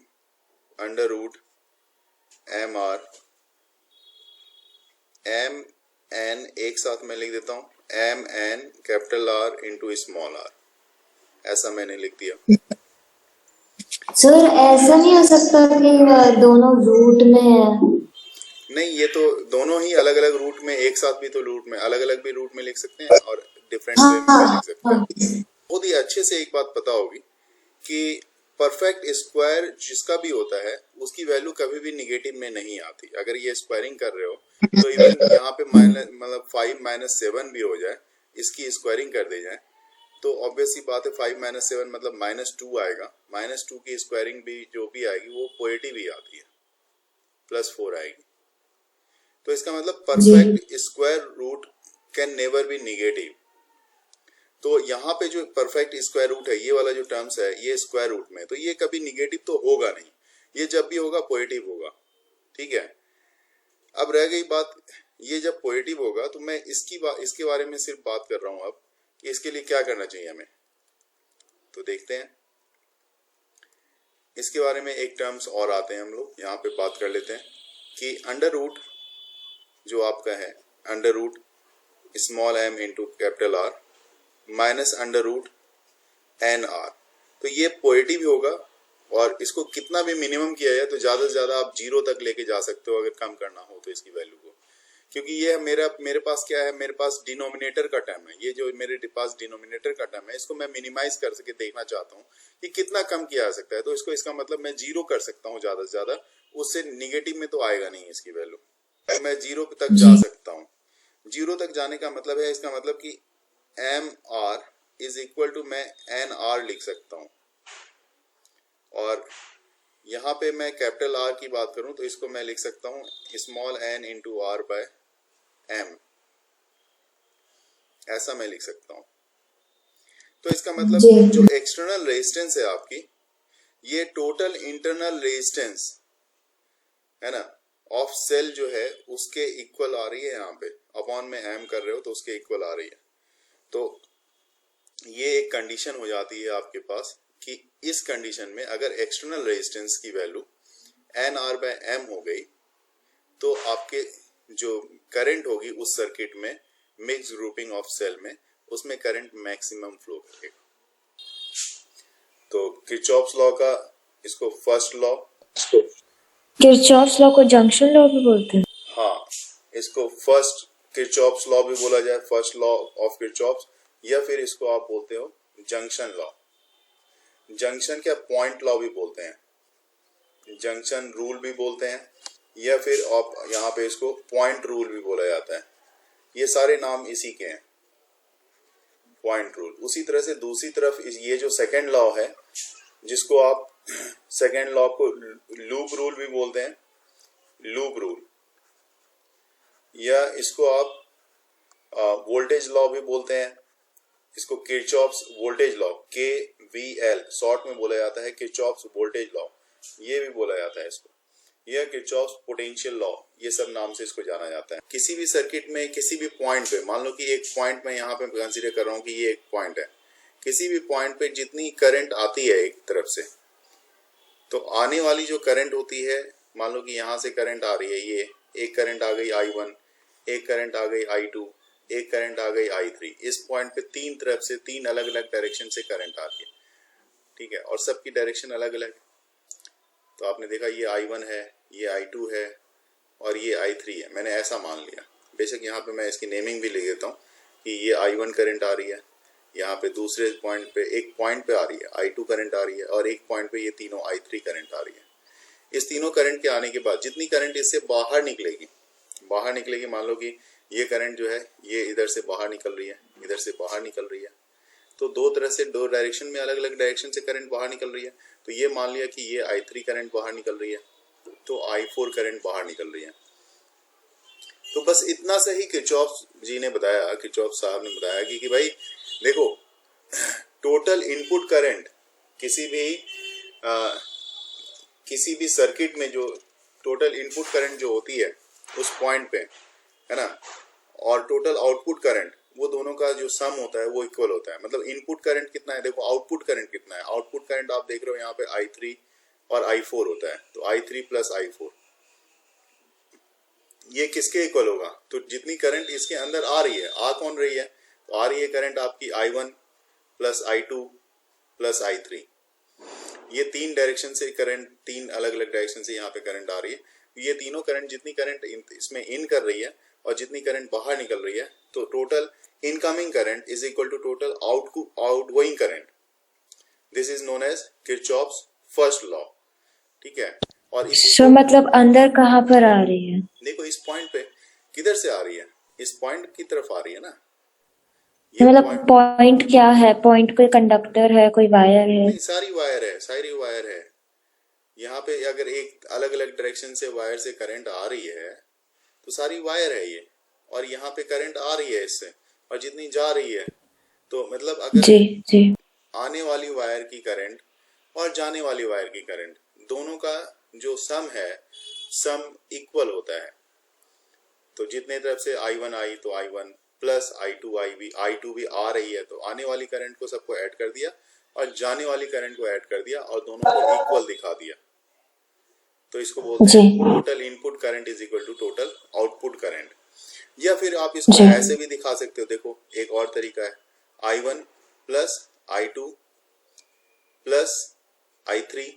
under root M R M N, एक साथ मैं लिख देता हूँ M N capital R into small R, ऐसा मैंने लिख दिया। सर ऐसा नहीं हो सकता कि दोनों रूट में है? नहीं, ये तो दोनों ही अलग अलग रूट में एक साथ भी तो रूट में अलग अलग भी रूट में लिख सकते हैं और डिफरेंट वे में भी लिख हाँ सकते हैं। बहुत ही अच्छे से एक बात पता होगी कि परफेक्ट स्क्वायर जिसका भी होता है उसकी वैल्यू कभी भी निगेटिव में नहीं आती। अगर ये स्क्वायरिंग कर रहे हो तो इवन यहाँ पे माइनस मतलब 5 - 7 भी हो जाए, इसकी स्क्वायरिंग कर दी जाए तो ऑब्वियसली बात है 5 - 7 मतलब -2 आएगा। -2 की स्क्वायरिंग भी जो भी आएगी वो पॉजिटिव ही आती है, +4 आएगी। तो इसका मतलब जी perfect square root can never be negative. तो यहाँ पे जो परफेक्ट स्क्वायर रूट है, ये वाला जो टर्म्स है ये स्क्वायर रूट में, तो ये कभी निगेटिव तो होगा नहीं, ये जब भी होगा पॉजिटिव होगा। ठीक है, अब रह गई बात, ये जब पॉजिटिव होगा तो मैं इसके बारे में सिर्फ बात कर रहा हूं अब कि इसके लिए क्या करना चाहिए हमें। तो देखते हैं इसके बारे में, एक टर्म्स और आते हैं हम लोग यहाँ पे बात कर लेते हैं कि अंडर रूट जो आपका है, under root small m into capital R minus under root N R, तो ये पॉजिटिव होगा और इसको कितना भी मिनिमम किया जाए तो ज्यादा से ज्यादा आप 0 तक लेके जा सकते हो अगर कम करना हो तो इसकी वैल्यू को। क्योंकि ये मेरे पास क्या है, मेरे पास डिनोमिनेटर का टर्म है, ये जो मेरे पास डिनोमिनेटर का टर्म है इसको मैं मिनिमाइज कर सके देखना चाहता हूँ कि कितना कम किया जा सकता है। तो इसको, इसका मतलब मैं 0 कर सकता हूँ ज्यादा से ज्यादा, उससे निगेटिव में तो आएगा नहीं इसकी वैल्यू, तो मैं 0 तक जा सकता हूँ। 0 तक जाने का मतलब है, इसका मतलब कि M R is equal to मैं एन आर लिख सकता हूँ। और यहाँ पे मैं कैपिटल आर की बात करूं तो इसको मैं लिख सकता हूँ small N into R by M, ऐसा मैं लिख सकता हूँ। तो इसका मतलब जी जो एक्सटर्नल रेजिस्टेंस है आपकी, ये टोटल इंटरनल रेजिस्टेंस है ना ऑफ सेल जो है उसके इक्वल आ रही है। यहाँ पे अपॉन में एम कर रहे हो तो उसके इक्वल आ रही है। तो ये एक कंडीशन हो जाती है आपके पास कि इस कंडीशन में अगर एक्सटर्नल रेजिस्टेंस की value N R by M हो गई तो आपके जो करंट होगी उस सर्किट में मिक्स ग्रुपिंग ऑफ सेल में, उसमें करंट मैक्सिमम फ्लो करेगा। तो किरचॉफ्स लॉ का, इसको फर्स्ट लॉ, किरचॉफ्स लॉ को जंक्शन लॉ भी बोलते हैं। हाँ इसको फर्स्ट किरचॉफ्स लॉ भी बोला जाए, फर्स्ट लॉ ऑफ किरचॉफ्स, या फिर इसको आप बोलते हो जंक्शन लॉ। जंक्शन क्या पॉइंट लॉ भी बोलते हैं, जंक्शन रूल भी बोलते हैं, या फिर आप यहाँ पे इसको पॉइंट रूल भी बोला जाता है। ये सारे नाम इसी के हैं, पॉइंट रूल। उसी तरह से दूसरी तरफ ये जो सेकेंड लॉ है जिसको आप सेकेंड लॉ को लूप रूल भी बोलते हैं, लूप रूल, या इसको आप वोल्टेज लॉ भी बोलते हैं। इसको Kirchhoff's voltage law, KVL short में बोला जाता है, किरचॉफ्स वोल्टेज लॉ ये भी बोला जाता है इसको, यह किरचॉफ्स पोटेंशियल लॉ, ये सब नाम से इसको जाना जाता है। किसी भी सर्किट में किसी भी पॉइंट पे, मान लो कि एक पॉइंट में यहाँ पे कंसीडर कर रहा हूँ कि ये एक पॉइंट है, किसी भी पॉइंट पे जितनी करंट आती है एक तरफ से, तो आने वाली जो करंट होती है, मान लो कि यहाँ से करंट आ रही है, ये एक करंट आ गई I1, एक करंट आ गई I2, एक करंट आ गई I3। इस पॉइंट पे तीन तरफ से, तीन अलग अलग डायरेक्शन से करंट आ रही है, ठीक है, और सबकी डायरेक्शन अलग अलग। तो आपने देखा ये I1 है, ये I2 है और ये I3 है, मैंने ऐसा मान लिया। बेशक यहाँ पे मैं इसकी नेमिंग भी ले देता हूँ कि ये I1 करंट आ रही है, यहाँ पे दूसरे पॉइंट पे, एक पॉइंट पे आ रही है I2 करंट आ रही है, और एक पॉइंट पे ये तीनों I3 करंट आ रही है। इस तीनों करंट के आने के बाद जितनी करंट इससे बाहर निकलेगी, मान लो कि ये करंट जो है ये इधर से बाहर निकल रही है, इधर से बाहर निकल रही है, तो दो तरह से, दो डायरेक्शन में अलग अलग डायरेक्शन से करंट बाहर निकल रही है। तो ये मान लिया कि ये I3 करंट बाहर निकल रही है, तो I4 करंट बाहर निकल रही है। तो बस इतना से ही किरचॉफ जी ने बताया, किरचॉफ साहब ने बताया कि भाई देखो टोटल इनपुट करंट किसी भी सर्किट में जो टोटल इनपुट करंट जो होती है उस पॉइंट पे, है ना, और टोटल आउटपुट करंट, वो दोनों का जो सम होता है वो इक्वल होता है। मतलब इनपुट करंट कितना है, देखो आउटपुट करंट कितना है, आउटपुट करंट आप देख रहे हो यहाँ पे I3 और I4 होता है, तो I3 प्लस I4 ये किसके इक्वल होगा, तो जितनी करंट इसके अंदर आ रही है, आ कौन रही है, तो आ रही है करंट आपकी I1 plus I2 plus I3। ये तीन डायरेक्शन से करंट, तीन अलग अलग डायरेक्शन से यहाँ पे करंट आ रही है। ये तीनों करंट, जितनी करंट इसमें इन कर रही है और जितनी करंट बाहर निकल रही है, तो total incoming current is equal to total outgoing current. This is known as Kirchhoff's first law. ठीक है। और सो मतलब अंदर कहाँ पर आ रही है? देखो इस पॉइंट पे किधर से आ रही है, इस पॉइंट की तरफ आ रही है ना। मतलब पॉइंट क्या है? पॉइंट कोई कंडक्टर है, कोई वायर है? नहीं, सारी वायर है, सारी वायर है। यहाँ पे अगर एक अलग अलग डायरेक्शन से वायर से करंट आ रही है तो सारी वायर है ये, और यहाँ पे करंट आ रही है इससे, और जितनी जा रही है, तो मतलब अगर जी आने वाली वायर की करंट और जाने वाली वायर की करंट दोनों का जो सम है, सम इक्वल होता है। तो जितने तरफ से I1 आई तो I1 प्लस I2 भी आ रही है, तो आने वाली करंट को सबको ऐड कर दिया और जाने वाली करंट को ऐड कर दिया और दोनों को इक्वल दिखा दिया। तो इसको बोलते हैं total input current is equal to total output current. या फिर आप इसको ऐसे भी दिखा सकते हो। देखो एक और तरीका है, I1 plus I2 plus I3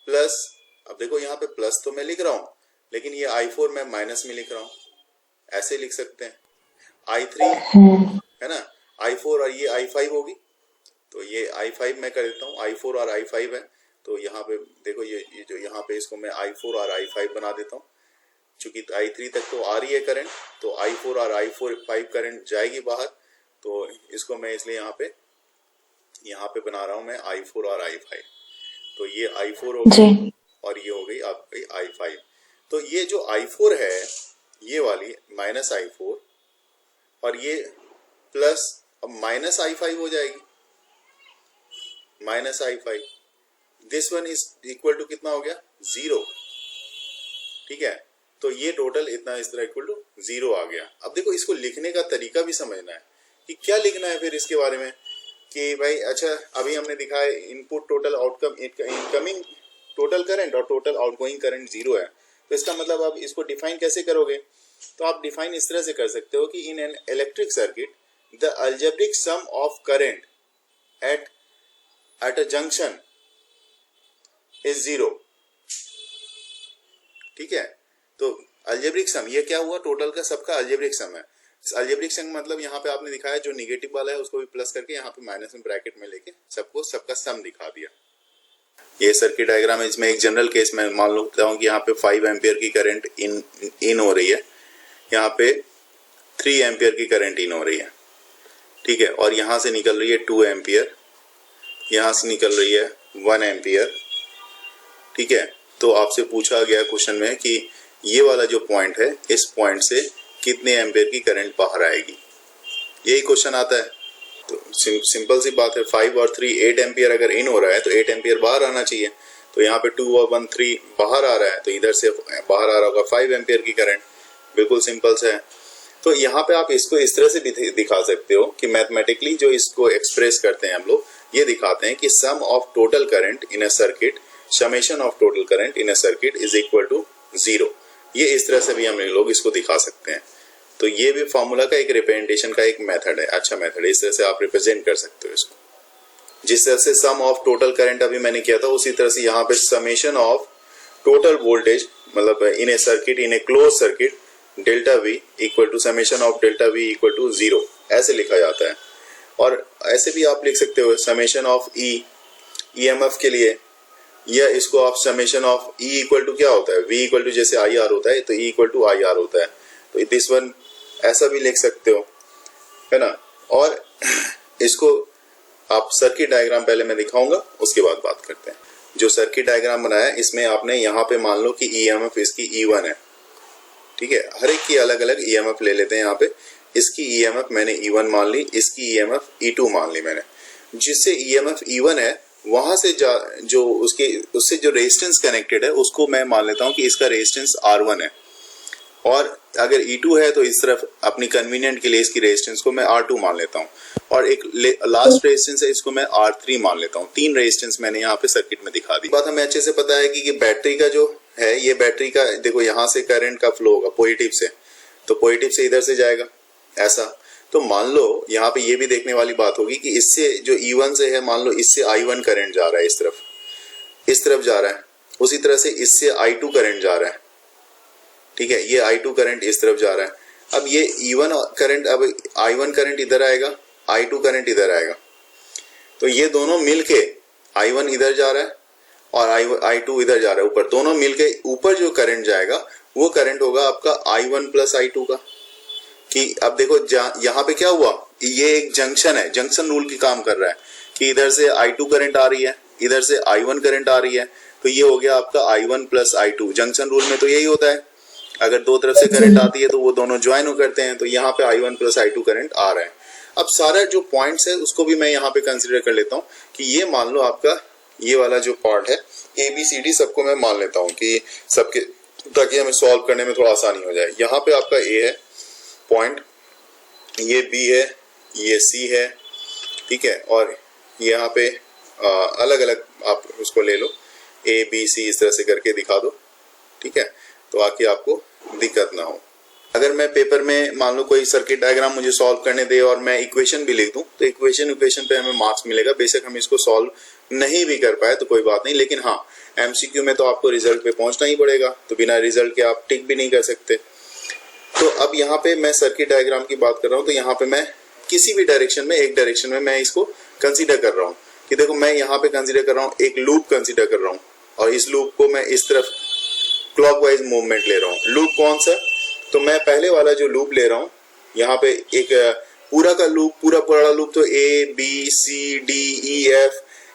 plus, अब देखो यहाँ पे प्लस तो मैं लिख रहा हूं, लेकिन ये I4 मैं माइनस में लिख रहा हूं, ऐसे लिख सकते हैं। I3 है ना, I4 और ये I5 होगी, तो ये I5 मैं कर देता हूँ, I4 और I5 है। तो यहाँ पे देखो ये जो यहाँ पे इसको मैं I4 और I5 बना देता हूँ। चूंकि I3 तक तो आ रही है करंट, तो I4 और I5 करंट जाएगी बाहर, तो इसको मैं इसलिए यहाँ पे बना रहा हूँ मैं I4 और I5। तो ये I4 हो गई और ये हो गई आपकी I5। तो ये जो I4 है, ये वाली माइनस I4 और ये प्लस, अब माइनस I5 हो जाएगी, minus I5। This one is equal to कितना हो गया? 0। ठीक है। तो ये टोटल इतना इस तरह इक्वल टू 0 आ गया। अब देखो इसको लिखने का तरीका भी समझना है कि क्या लिखना है फिर इसके बारे में, कि भाई अच्छा अभी हमने दिखाया input total outcome incoming total current और टोटल आउटगोइंग करंट 0 है। तो इसका मतलब आप इसको डिफाइन कैसे करोगे? तो आप डिफाइन इस तरह से कर सकते हो कि in an electric circuit the algebraic sum of current at a junction is 0। ठीक है। तो अलजेब्रिक सम, ये क्या हुआ? टोटल का सबका अलजेब्रिक सम है। अलजेब्रिक सम मतलब यहाँ पे आपने दिखाया जो निगेटिव वाला है उसको भी प्लस करके यहाँ पे माइनस में ब्रैकेट में लेके सबका सम दिखा दिया। ये सर्किट डायग्राम है। इसमें एक जनरल केस में मान लेता हूँ कि यहाँ पे 5 एम्पियर की करंट इन हो रही है, यहाँ पे 3 एम्पियर की करंट इन हो रही है। ठीक है। और यहाँ से निकल रही है 2 एम्पियर, यहाँ से निकल रही है 1 एम्पियर। ठीक है। तो आपसे पूछा गया क्वेश्चन में कि ये वाला जो पॉइंट है, इस पॉइंट से कितने एम्पियर की करंट बाहर आएगी, यही क्वेश्चन आता है। तो सिंपल सी बात है, 5 और 3 8 एम्पियर अगर इन हो रहा है तो 8 एम्पियर बाहर आना चाहिए। तो यहाँ पे 2 और 1 3 बाहर आ रहा है, तो इधर से बाहर आ रहा होगा 5 एम्पियर की करंट। बिल्कुल सिंपल से है। तो यहाँ पे आप इसको इस तरह से भी दिखा सकते हो कि मैथमेटिकली जो इसको एक्सप्रेस करते हैं हम लोग, ये दिखाते हैं कि sum of total current in a circuit, summation of total current in a circuit is equal to 0। ये इस तरह से भी हम लोग इसको दिखा सकते हैं। तो ये भी फॉर्मूला का एक रिप्रेजेंटेशन का एक मेथड है, अच्छा मेथड है। इस तरह से आप रिप्रेजेंट कर सकते हो इसको। जिस तरह से सम ऑफ टोटल करंट अभी मैंने किया था, उसी तरह से यहाँ पे समेशन ऑफ टोटल वोल्टेज, मतलब in a circuit, in a close circuit, delta V equal to summation of delta V equal to 0, ऐसे लिखा जाता है। और ऐसे भी आप लिख सकते हो समेशन ऑफ EMF के लिए, या इसको आप summation of E equal to क्या होता है, V इक्वल टू जैसे IR होता है तो E इक्वल टू IR होता है। तो दिस वन ऐसा भी लिख सकते हो, है ना। और इसको आप सर्किट डायग्राम पहले मैं दिखाऊंगा, उसके बाद बात करते हैं। जो सर्किट डायग्राम बनाया इसमें आपने यहाँ पे मान लो कि EMF इसकी E1 है। ठीक है। हर एक की अलग अलग EMF ले लेते हैं। यहाँ पे इसकी EMF मैंने E1 मान ली, इसकी EMF E2 मान ली मैंने। जिससे EMF E1 है वहां से जो उससे जो रेजिस्टेंस कनेक्टेड है उसको मैं मान लेता हूं कि इसका रेजिस्टेंस R1 है। और अगर E2 है तो इस तरफ अपनी कन्वीनियंट के लिए इसकी रेजिस्टेंस को मैं R2 मान लेता हूं। और एक लास्ट रेजिस्टेंस है, इसको मैं R3 मान लेता हूं। 3 रेजिस्टेंस मैंने यहाँ पे सर्किट में दिखा दी। बात हमें अच्छे से पता है कि बैटरी का जो है, ये बैटरी का देखो यहाँ से करंट का फ्लो होगा पॉजिटिव से, तो पॉजिटिव से इधर से जाएगा ऐसा। तो मान लो यहाँ पे ये भी देखने वाली बात होगी कि इससे जो E1 से है, मान लो इससे I1 करंट जा रहा है इस तरफ, इस तरफ जा रहा है, उसी तरह से इससे I2 करंट जा रहा है, ठीक है, ये I2 करंट इस तरफ जा रहा है। अब ये E1 करंट, अब I1 करंट इधर आएगा, I2 करंट इधर आएगा, तो ये दोनों मिलके I1 इधर जा रहा है और I2 इधर जा रहा है ऊपर, दोनों मिलके ऊपर जो करंट जाएगा वो करंट होगा आपका I1 प्लस I2 का। कि अब देखो यहाँ पे क्या हुआ, ये एक जंक्शन है, जंक्शन रूल की काम कर रहा है कि इधर से I2 करंट आ रही है, इधर से I1 करंट आ रही है, तो ये हो गया आपका I1 plus I2। Junction rule में तो यही होता है, अगर दो तरफ से करंट आती है तो वो दोनों ज्वाइन करते हैं, तो यहाँ पे I1 प्लस I2 करंट आ रहा है। अब सारा जो पॉइंट्स है उसको भी मैं यहाँ पे कंसिडर कर लेता हूँ कि ये मान लो आपका ये वाला जो पार्ट है ABCD सबको मैं मान लेता हूँ कि सबके, ताकि हमें सॉल्व करने में थोड़ा आसानी हो जाए। यहाँ पे आपका A है पॉइंट, ये B है, ये C है, ठीक है, और यहाँ पे अलग अलग आप उसको ले लो, A B C इस तरह से करके दिखा दो, ठीक है, तो आके आपको दिक्कत ना हो। अगर मैं पेपर में मान लो कोई सर्किट डायग्राम मुझे सॉल्व करने दे और मैं इक्वेशन भी लिख दूं, तो इक्वेशन पे हमें मार्क्स मिलेगा। बेशक हम इसको सॉल्व नहीं भी कर पाए तो कोई बात नहीं, लेकिन हाँ MCQ में तो आपको रिजल्ट पे पहुंचना ही पड़ेगा, तो बिना रिजल्ट के आप टिक भी नहीं कर सकते। तो अब यहाँ पे मैं सर्किट डायग्राम की बात कर रहा हूँ, तो यहाँ पे मैं किसी भी डायरेक्शन में, एक डायरेक्शन में मैं इसको कंसिडर कर रहा हूँ कि देखो मैं यहाँ पे कंसिडर कर रहा हूँ, एक लूप कंसिडर कर रहा हूँ और इस लूप को मैं इस तरफ क्लॉकवाइज मूवमेंट ले रहा हूँ। लूप कौन सा, तो मैं पहले वाला जो लूप ले रहा हूँ, यहाँ पे एक पूरा का लूप, पूरा लूप तो A B C D E F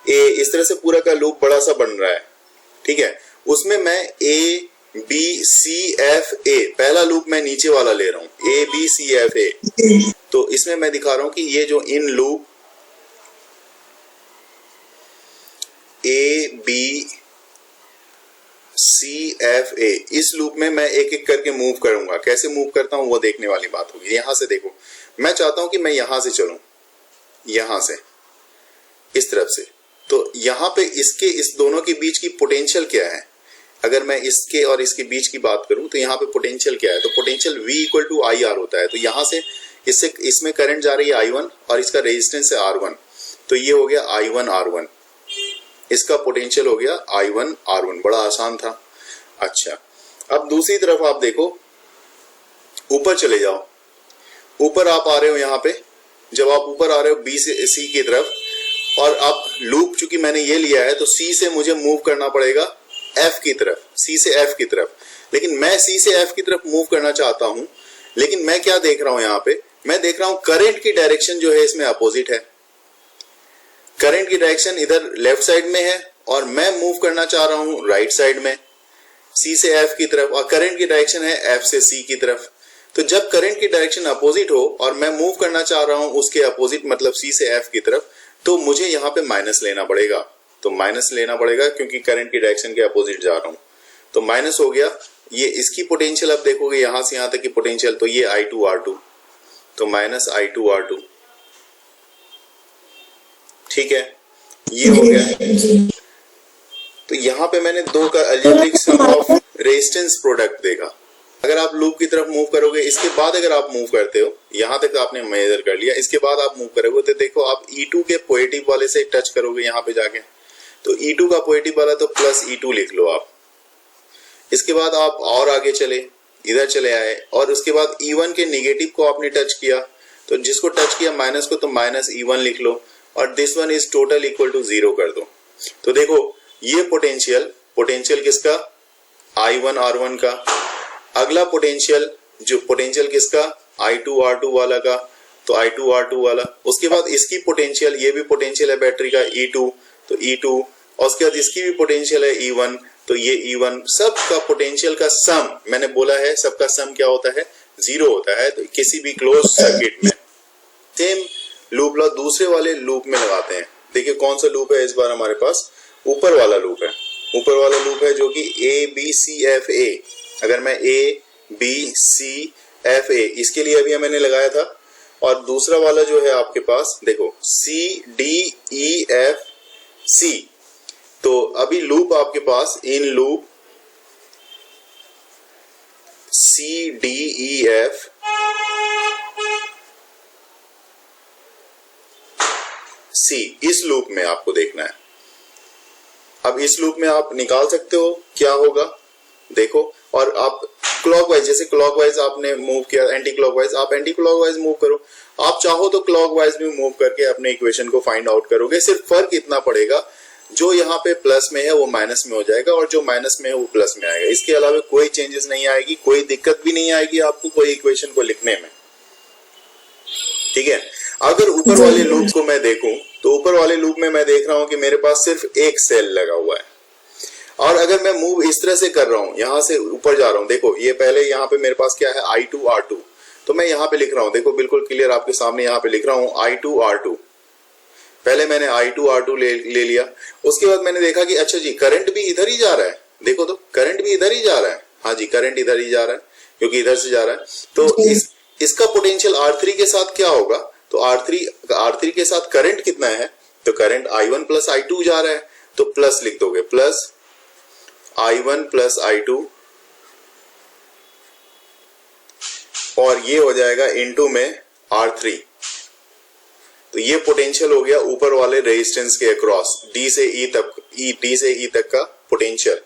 A इस तरह से पूरा का लूप बड़ा सा बन रहा है, ठीक है, उसमें मैं A B C F A पहला लूप मैं नीचे वाला ले रहा हूँ, A B C F A। तो इसमें मैं दिखा रहा हूँ कि ये जो in loop A B CFA इस लूप में मैं एक एक करके मूव करूंगा। कैसे मूव करता हूं वो देखने वाली बात होगी। यहां से देखो, मैं चाहता हूं कि मैं यहां से चलूं, यहां से इस तरफ से, तो यहां पे इसके इस दोनों के बीच की पोटेंशियल क्या है, अगर मैं इसके और इसके बीच की बात करूं तो यहाँ पे पोटेंशियल क्या है, तो potential V equal to IR होता है। तो यहां से इससे इसमें करंट जा रही है I1 और इसका रेजिस्टेंस है R1, तो ये हो गया I1 R1, इसका पोटेंशियल हो गया I1 R1। बड़ा आसान था। अच्छा, अब दूसरी तरफ आप देखो, ऊपर चले जाओ, ऊपर आप आ रहे हो, यहाँ पे जब आप ऊपर आ रहे हो B से C की तरफ, और आप लूप चूंकि मैंने ये लिया है तो C से मुझे मूव करना पड़ेगा F की तरफ, C से F की तरफ, लेकिन मैं C से F की तरफ मूव करना चाहता हूं, लेकिन मैं क्या देख रहा हूं यहाँ पे, मैं देख रहा हूं करंट की डायरेक्शन जो है इसमें अपोजिट है। करंट की डायरेक्शन इधर लेफ्ट साइड में है और मैं मूव करना चाह रहा हूं राइट साइड में C से F की तरफ, और करंट की डायरेक्शन है F से C की तरफ। तो जब करंट की डायरेक्शन अपोजिट हो और मैं मूव करना चाह रहा हूं उसके अपोजिट मतलब C से F की तरफ, तो मुझे यहाँ पे माइनस लेना पड़ेगा। तो माइनस लेना पड़ेगा क्योंकि करंट की डायरेक्शन के अपोजिट जा रहा हूं, तो माइनस हो गया। ये इसकी पोटेंशियल अब देखोगे यहां से यहां तक की पोटेंशियल, तो ये I2 R2, तो माइनस I2 R2, ठीक है, ये हो गया। तो यहाँ पे मैंने दो का algebraic sum of resistance product देखा। अगर आप लूप की तरफ मूव करोगे, इसके बाद अगर आप मूव करते हो, यहाँ तक आपने मेजर कर लिया, इसके बाद आप मूव करोगे तो देखो आप E2 के पॉजिटिव वाले से टच करोगे यहाँ पे जाके, तो E2 का पॉजिटिव वाला तो प्लस E2 लिख लो आप। इसके बाद आप और आगे चले, इधर चले आए, और उसके बाद E1 के नेगेटिव को आपने टच किया, तो जिसको टच किया माइनस को, तो माइनस E1 लिख लो, और this one is total equal to 0 कर दो। तो देखो ये पोटेंशियल किसका, I1 R1 का। अगला पोटेंशियल किसका, I2 R2 वाला का, तो I2 R2 वाला। उसके बाद इसकी पोटेंशियल, ये भी पोटेंशियल है बैटरी का E2, तो E2, और उसके बाद इसकी भी पोटेंशियल है E1, तो ये E1। सब का पोटेंशियल का सम, मैंने बोला है सबका सम क्या होता है, 0 होता है। तो किसी भी क्लोज सर्किट में सेम लूप ला दूसरे वाले लूप में लगाते हैं। देखिए कौन सा लूप है इस बार हमारे पास, ऊपर वाला लूप है। ऊपर वाला लूप है जो कि ABCFA। अगर मैं ABCFA इसके लिए अभी मैंने लगाया था, और दूसरा वाला जो है आपके पास देखो CDEFC। तो अभी लूप आपके पास इन लूप CDEF C इस लूप में आपको देखना है। अब इस लूप में आप निकाल सकते हो क्या होगा, देखो। और आप क्लॉकवाइज, जैसे क्लॉकवाइज आपने मूव किया, एंटी क्लॉकवाइज आप एंटी क्लॉकवाइज मूव करो। आप चाहो तो क्लॉकवाइज भी मूव करके अपने इक्वेशन को फाइंड आउट करोगे। सिर्फ फर्क इतना पड़ेगा, जो यहाँ पे प्लस में है वो माइनस में हो जाएगा और जो माइनस में है वो प्लस में आएगा। इसके अलावा कोई चेंजेस नहीं आएगी, कोई दिक्कत भी नहीं आएगी आपको कोई इक्वेशन को लिखने में, ठीक है। अगर ऊपर वाले लूप को मैं देखूं तो ऊपर वाले लूप में मैं देख रहा हूं कि मेरे पास सिर्फ एक सेल लगा हुआ है। और अगर मैं मूव इस तरह से कर रहा हूं, यहां से ऊपर जा रहा हूं, देखो ये पहले यहाँ पे मेरे पास क्या है I2 R2, तो मैं यहाँ पे लिख रहा हूं, देखो बिल्कुल क्लियर आपके सामने यहाँ पे लिख रहा हूं I2 R2। पहले मैंने I2 R2 ले लिया। उसके बाद मैंने देखा कि अच्छा जी करंट भी इधर ही जा रहा है, देखो तो करंट भी इधर ही जा रहा है। हाँ जी करंट इधर ही जा रहा है क्योंकि इधर से जा रहा है। तो इसका पोटेंशियल R3 के साथ क्या होगा, तो R3 के साथ करंट कितना है, तो करंट I1 प्लस I2 जा रहा है, तो प्लस लिख दोगे, प्लस I1 प्लस I2 और ये हो जाएगा इनटू में R3। तो ये पोटेंशियल हो गया ऊपर वाले रेजिस्टेंस के अक्रॉस D से E तक का पोटेंशियल।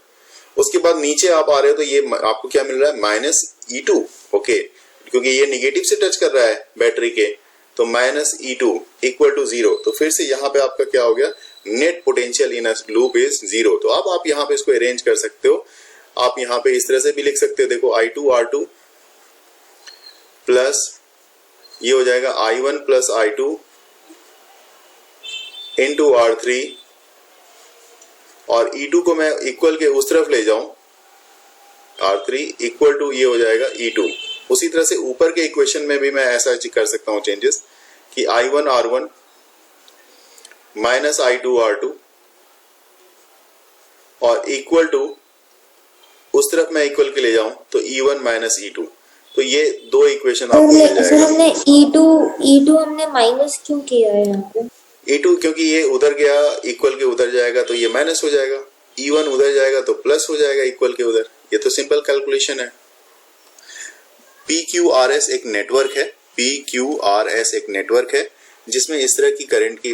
उसके बाद नीचे आप आ रहे हो तो ये आपको क्या मिल रहा है, माइनस E2, ओके, क्योंकि ये निगेटिव से टच कर रहा है बैटरी के, तो माइनस E2 इक्वल टू 0। तो फिर से यहाँ पे आपका क्या हो गया, net potential in a loop is 0। तो अब आप यहाँ पे इसको अरेंज कर सकते हो, आप यहाँ पे इस तरह से भी लिख सकते हो, देखो I2 R2 प्लस ये हो जाएगा I1 plus I2 into R3 और E2 को मैं इक्वल के उस तरफ ले जाऊं, R3 इक्वल टू ये हो जाएगा E2। उसी तरह से ऊपर के इक्वेशन में भी मैं ऐसा कर सकता हूं चेंजेस कि I1 R1 minus I2 R2 और इक्वल टू उस तरफ मैं इक्वल के ले जाऊं तो E1 माइनस E2। तो ये दो इक्वेशन आपको मिल जाएगा। सर हमने E2 हमने माइनस क्यों किया है यहाँ पे? E2 क्योंकि ये उधर गया, इक्वल के उधर जाएगा तो ये माइनस हो जाएगा, E1 उधर जाएगा तो प्लस हो जाएगा इक्वल के उधर। ये तो सिंपल कैलकुलेशन है। PQRS एक नेटवर्क है, PQRS एक नेटवर्क है जिसमें इस तरह की करंट की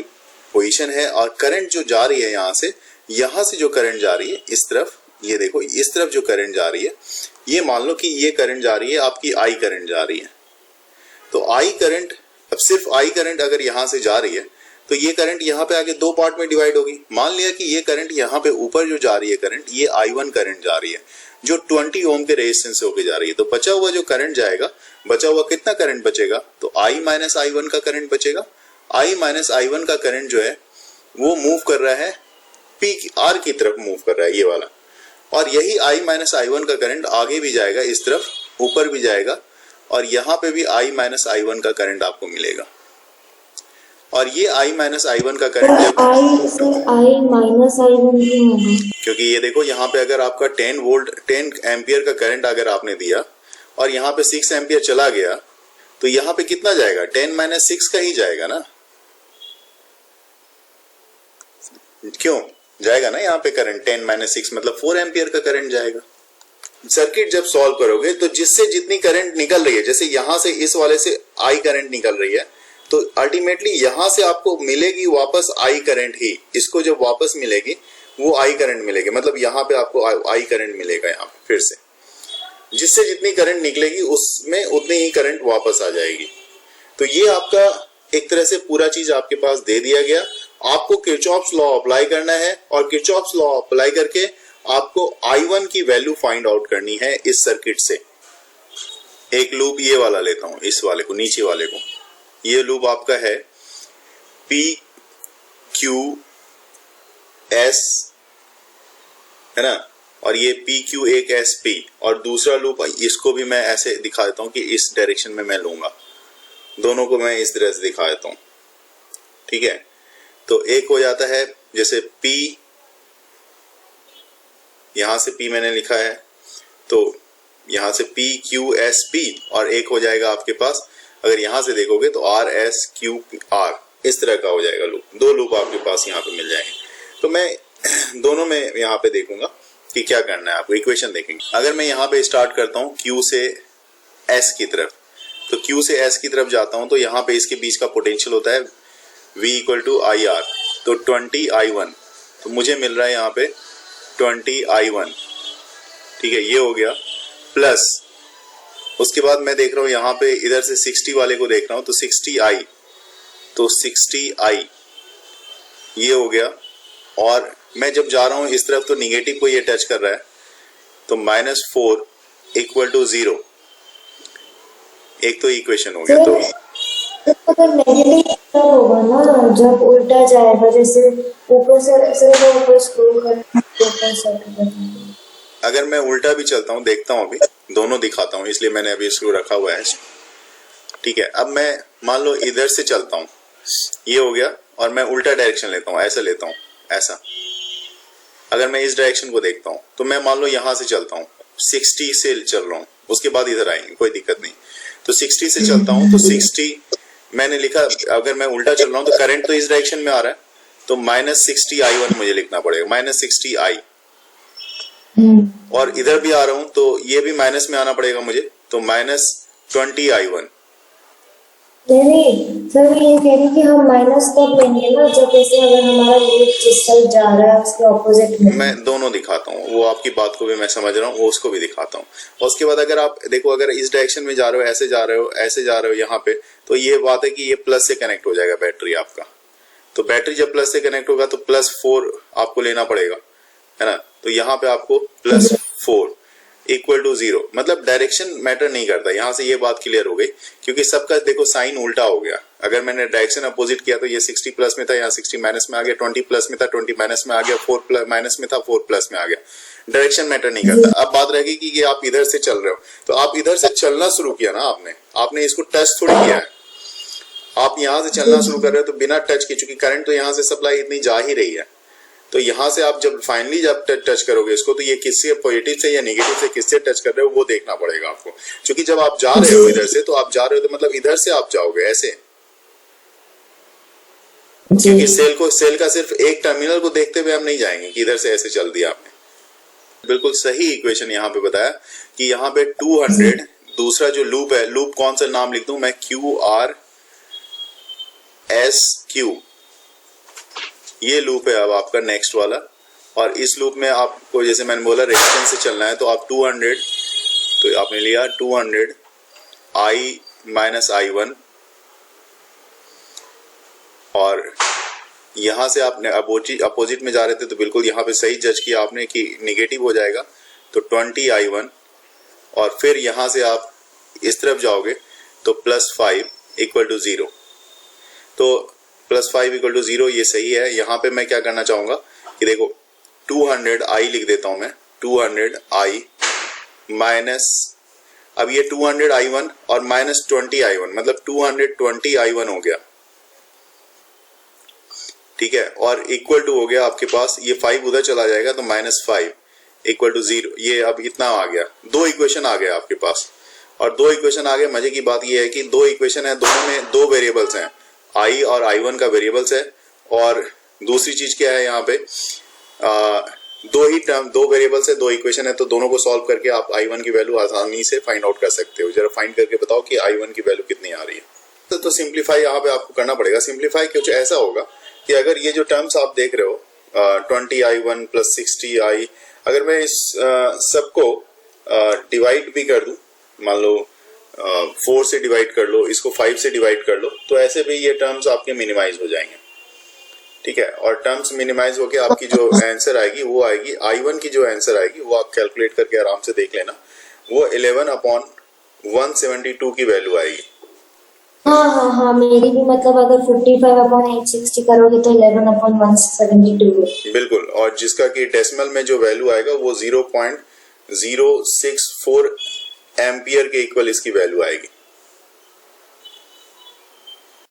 पोजीशन है और करंट जो जा रही है यहाँ से जो करंट जा रही है इस तरफ, ये देखो इस तरफ जो करंट जा रही है, ये मान लो कि ये करंट जा रही है आपकी I करंट जा रही है। तो I करंट, अब सिर्फ I करंट अगर यहाँ से जा रही है तो ये करंट यहाँ पे आगे दो पार्ट में डिवाइड होगी। मान लिया कि ये करंट यहाँ पे ऊपर जो जा रही है करंट, ये I1 करंट जा रही है जो 20 ओम के रेजिस्टेंस से होके जा रही है। तो बचा हुआ जो करंट जाएगा, बचा हुआ कितना करंट बचेगा, तो I माइनस I1 का करंट बचेगा। I माइनस I1 का करंट जो है वो मूव कर रहा है PR की तरफ मूव कर रहा है ये वाला, और यही I माइनस I1 का करंट आगे भी जाएगा इस तरफ, ऊपर भी जाएगा और यहाँ पे भी I माइनस I1 का करंट आपको मिलेगा। और ये I माइनस I1 का करंट जब I माइनस I1 भी होगा, क्योंकि ये देखो यहाँ पे अगर आपका 10 एम्पियर का करंट अगर आपने दिया और यहाँ पे 6 एम्पियर चला गया तो यहाँ पे कितना जाएगा, 10 माइनस 6 का ही जाएगा ना, क्यों जाएगा ना यहाँ पे करंट 10 माइनस 6 मतलब 4 एम्पियर का करंट जाएगा। सर्किट जब सॉल्व करोगे तो जिससे जितनी करंट निकल रही है, जैसे यहाँ से इस वाले से I करंट निकल रही है तो अल्टीमेटली यहाँ से आपको मिलेगी वापस I करंट ही, इसको जब वापस मिलेगी वो I करंट मिलेगी, मतलब यहाँ पे आपको I करंट मिलेगा यहाँ पे फिर से, जिससे जितनी करंट निकलेगी उसमें उतनी ही करंट वापस आ जाएगी। तो ये आपका एक तरह से पूरा चीज आपके पास दे दिया गया। आपको किरचॉफ्स लॉ अप्लाई करना है और किरचॉफ्स लॉ अप्लाई करके आपको I1 की वैल्यू फाइंड आउट करनी है इस सर्किट से। एक लूप ये वाला लेता हूं, इस वाले को, नीचे वाले को, ये लूप आपका है PQS है ना, और ये PQ1SP, और दूसरा लूप इसको भी मैं ऐसे दिखा देता हूं कि इस डायरेक्शन में मैं लूंगा, दोनों को मैं इस तरह से दिखा देता हूं, ठीक है। तो एक हो जाता है जैसे P, यहां से P मैंने लिखा है तो यहां से PQSP, और एक हो जाएगा आपके पास अगर यहां से देखोगे तो RSQR, इस तरह का हो जाएगा लूप। दो लूप आपके पास यहाँ पे मिल जाएंगे। तो मैं दोनों में यहाँ पे देखूंगा कि क्या करना है आपको, इक्वेशन देखेंगे। अगर मैं यहाँ पे स्टार्ट करता हूँ Q से S की तरफ, तो Q से S की तरफ जाता हूँ तो यहाँ पे इसके बीच का पोटेंशियल होता है V इक्वल टू IR, तो 20 I1 तो मुझे मिल रहा है यहाँ पे 20i1, ठीक है, ये हो गया। प्लस उसके बाद मैं देख रहा हूँ यहाँ पे इधर से 60 वाले को देख रहा हूँ, तो 60i, तो 60i ये हो गया। और मैं जब जा रहा हूँ इस तरफ तो निगेटिव को ये टच कर रहा है, तो -4 = 0, एक तो इक्वेशन हो गया। तो अगर नेगेटिव तब होगा ना जब उल्टा जाएगा, जैसे ऊपर से ऊपर स्क्रॉल करना, ऊपर से करना। अगर मैं उल्टा भी चलता हूँ, देखता हूँ, अभी दोनों दिखाता हूँ, इसलिए मैंने अभी इसको रखा हुआ है, ठीक है। अब मैं मान लो इधर से चलता हूँ, ये हो गया, और मैं उल्टा डायरेक्शन लेता हूँ, ऐसा लेता हूँ, ऐसा। अगर मैं इस डायरेक्शन को देखता हूँ तो मैं मान लो यहाँ से चलता हूँ, 60 से चल रहा हूँ, उसके बाद इधर आएंगे, कोई दिक्कत नहीं। तो 60 से चलता हूँ, तो 60 मैंने लिखा, अगर मैं उल्टा चल रहा हूँ तो करंट तो इस डायरेक्शन में आ रहा है, तो -60i1 मुझे लिखना पड़ेगा, -60i। और इधर भी आ रहा हूँ तो ये भी माइनस में आना पड़ेगा मुझे, तो -20i1। नहीं सर, मैं ये कह रही कि हम माइनस तब लेंगे ना जब ऐसे अगर हमारा लूप जिस साइड जा रहा है उसके ऑपोजिट में। मैं दोनों दिखाता हूँ, वो आपकी बात को भी मैं समझ रहा हूँ, वो उसको भी दिखाता हूँ। और उसके बाद अगर आप देखो, अगर इस डायरेक्शन में जा रहे हो, ऐसे जा रहे हो, ऐसे जा रहे हो यहाँ पे, तो ये बात है कि ये प्लस से कनेक्ट हो जाएगा बैटरी आपका। तो बैटरी जब प्लस से कनेक्ट होगा तो +4 आपको लेना पड़ेगा, है ना। तो यहाँ पे आपको +4 = 0, मतलब डायरेक्शन मैटर नहीं करता। यहाँ से ये बात क्लियर हो गई, क्योंकि सबका देखो साइन उल्टा हो गया। अगर मैंने डायरेक्शन अपोजिट किया तो ये 60 प्लस में था, यहाँ 60 माइनस में आ गया, 20 प्लस में था, 20 माइनस में आ गया, 4 माइनस में था, 4 प्लस में आ गया। डायरेक्शन मैटर नहीं करता। अब बात रहेगी कि ये आप इधर से चल रहे हो, तो आप इधर से चलना शुरू किया ना आपने इसको टच थोड़ी किया है। आप यहाँ से चलना शुरू कर रहे हो तो बिना टच के, चूंकि करंट तो यहाँ से सप्लाई इतनी जा ही रही है, तो यहाँ से आप जब फाइनली जब टच करोगे इसको, तो ये किससे, पॉजिटिव से या नेगेटिव से किससे टच कर रहे हो वो देखना पड़ेगा आपको। क्योंकि जब आप जा रहे हो इधर से, तो आप जा रहे हो तो मतलब इधर से आप जाओगे ऐसे, क्योंकि सेल का सिर्फ एक टर्मिनल को देखते हुए हम नहीं जाएंगे कि इधर से ऐसे चल दिया आपने। बिल्कुल सही इक्वेशन यहाँ पे बताया कि यहाँ पे 200, दूसरा जो लूप है, लूप कौन सा नाम लिख दूं मैं, QRSQ, ये लूप है अब आपका नेक्स्ट वाला। और इस लूप में आपको, जैसे मैंने बोला, रेजिस्टेंस से चलना है, तो आप 200, तो आपने लिया 200i-i1, और यहां से आपने अपोजिट में जा रहे थे तो बिल्कुल यहाँ पे सही जज किया आपने कि निगेटिव हो जाएगा, तो 20i1। और फिर यहां से आप इस तरफ जाओगे तो +5 = 0, तो +5 = 0 ये सही है। यहाँ पे मैं क्या करना चाहूंगा कि देखो 200i लिख देता हूं मैं, 200i माइनस, अब ये 200i1 और -20i1, मतलब 220i1 हो गया, ठीक है। और इक्वल टू हो गया आपके पास, ये 5 उधर चला जाएगा तो -5 = 0। ये अब इतना आ गया, 2 इक्वेशन आ गया आपके पास। और 2 इक्वेशन आ गए, मजे की बात ये है कि 2 इक्वेशन है, दोनों में 2 वेरिएबल्स हैं, i और i1 का वेरिएबल्स है। और दूसरी चीज क्या है, यहाँ पे 2 वेरिएबल्स है, 2 इक्वेशन है, तो दोनों को सॉल्व करके आप i1 की वैल्यू आसानी से फाइंड आउट कर सकते हो। जरा फाइंड करके बताओ कि i1 की वैल्यू कितनी आ रही है। तो सिंप्लीफाई यहाँ पे आपको करना पड़ेगा। सिंप्लीफाई कुछ ऐसा होगा कि अगर ये जो टर्म्स आप देख रहे हो 20i1 + 60i, अगर मैं इस सबको डिवाइड भी कर दूं, मान लो 4 से डिवाइड कर लो, इसको 5 से डिवाइड कर लो, तो ऐसे भी ये टर्म्स आपके मिनिमाइज हो जाएंगे, ठीक है। और टर्म्स मिनिमाइज होके आपकी जो आंसर आएगी वो आएगी, i1 की जो आंसर आएगी वो आप कैलकुलेट करके आराम से देख लेना, वो 11/172 की वैल्यू आएगी। हाँ, मेरी भी, मतलब अगर 55/860 करोगे तो 11/172। बिल्कुल, और जिसका कि डेसिमल में जो वैल्यू आएगा वो 0.064 एम्पियर के इक्वल इसकी वैल्यू आएगी।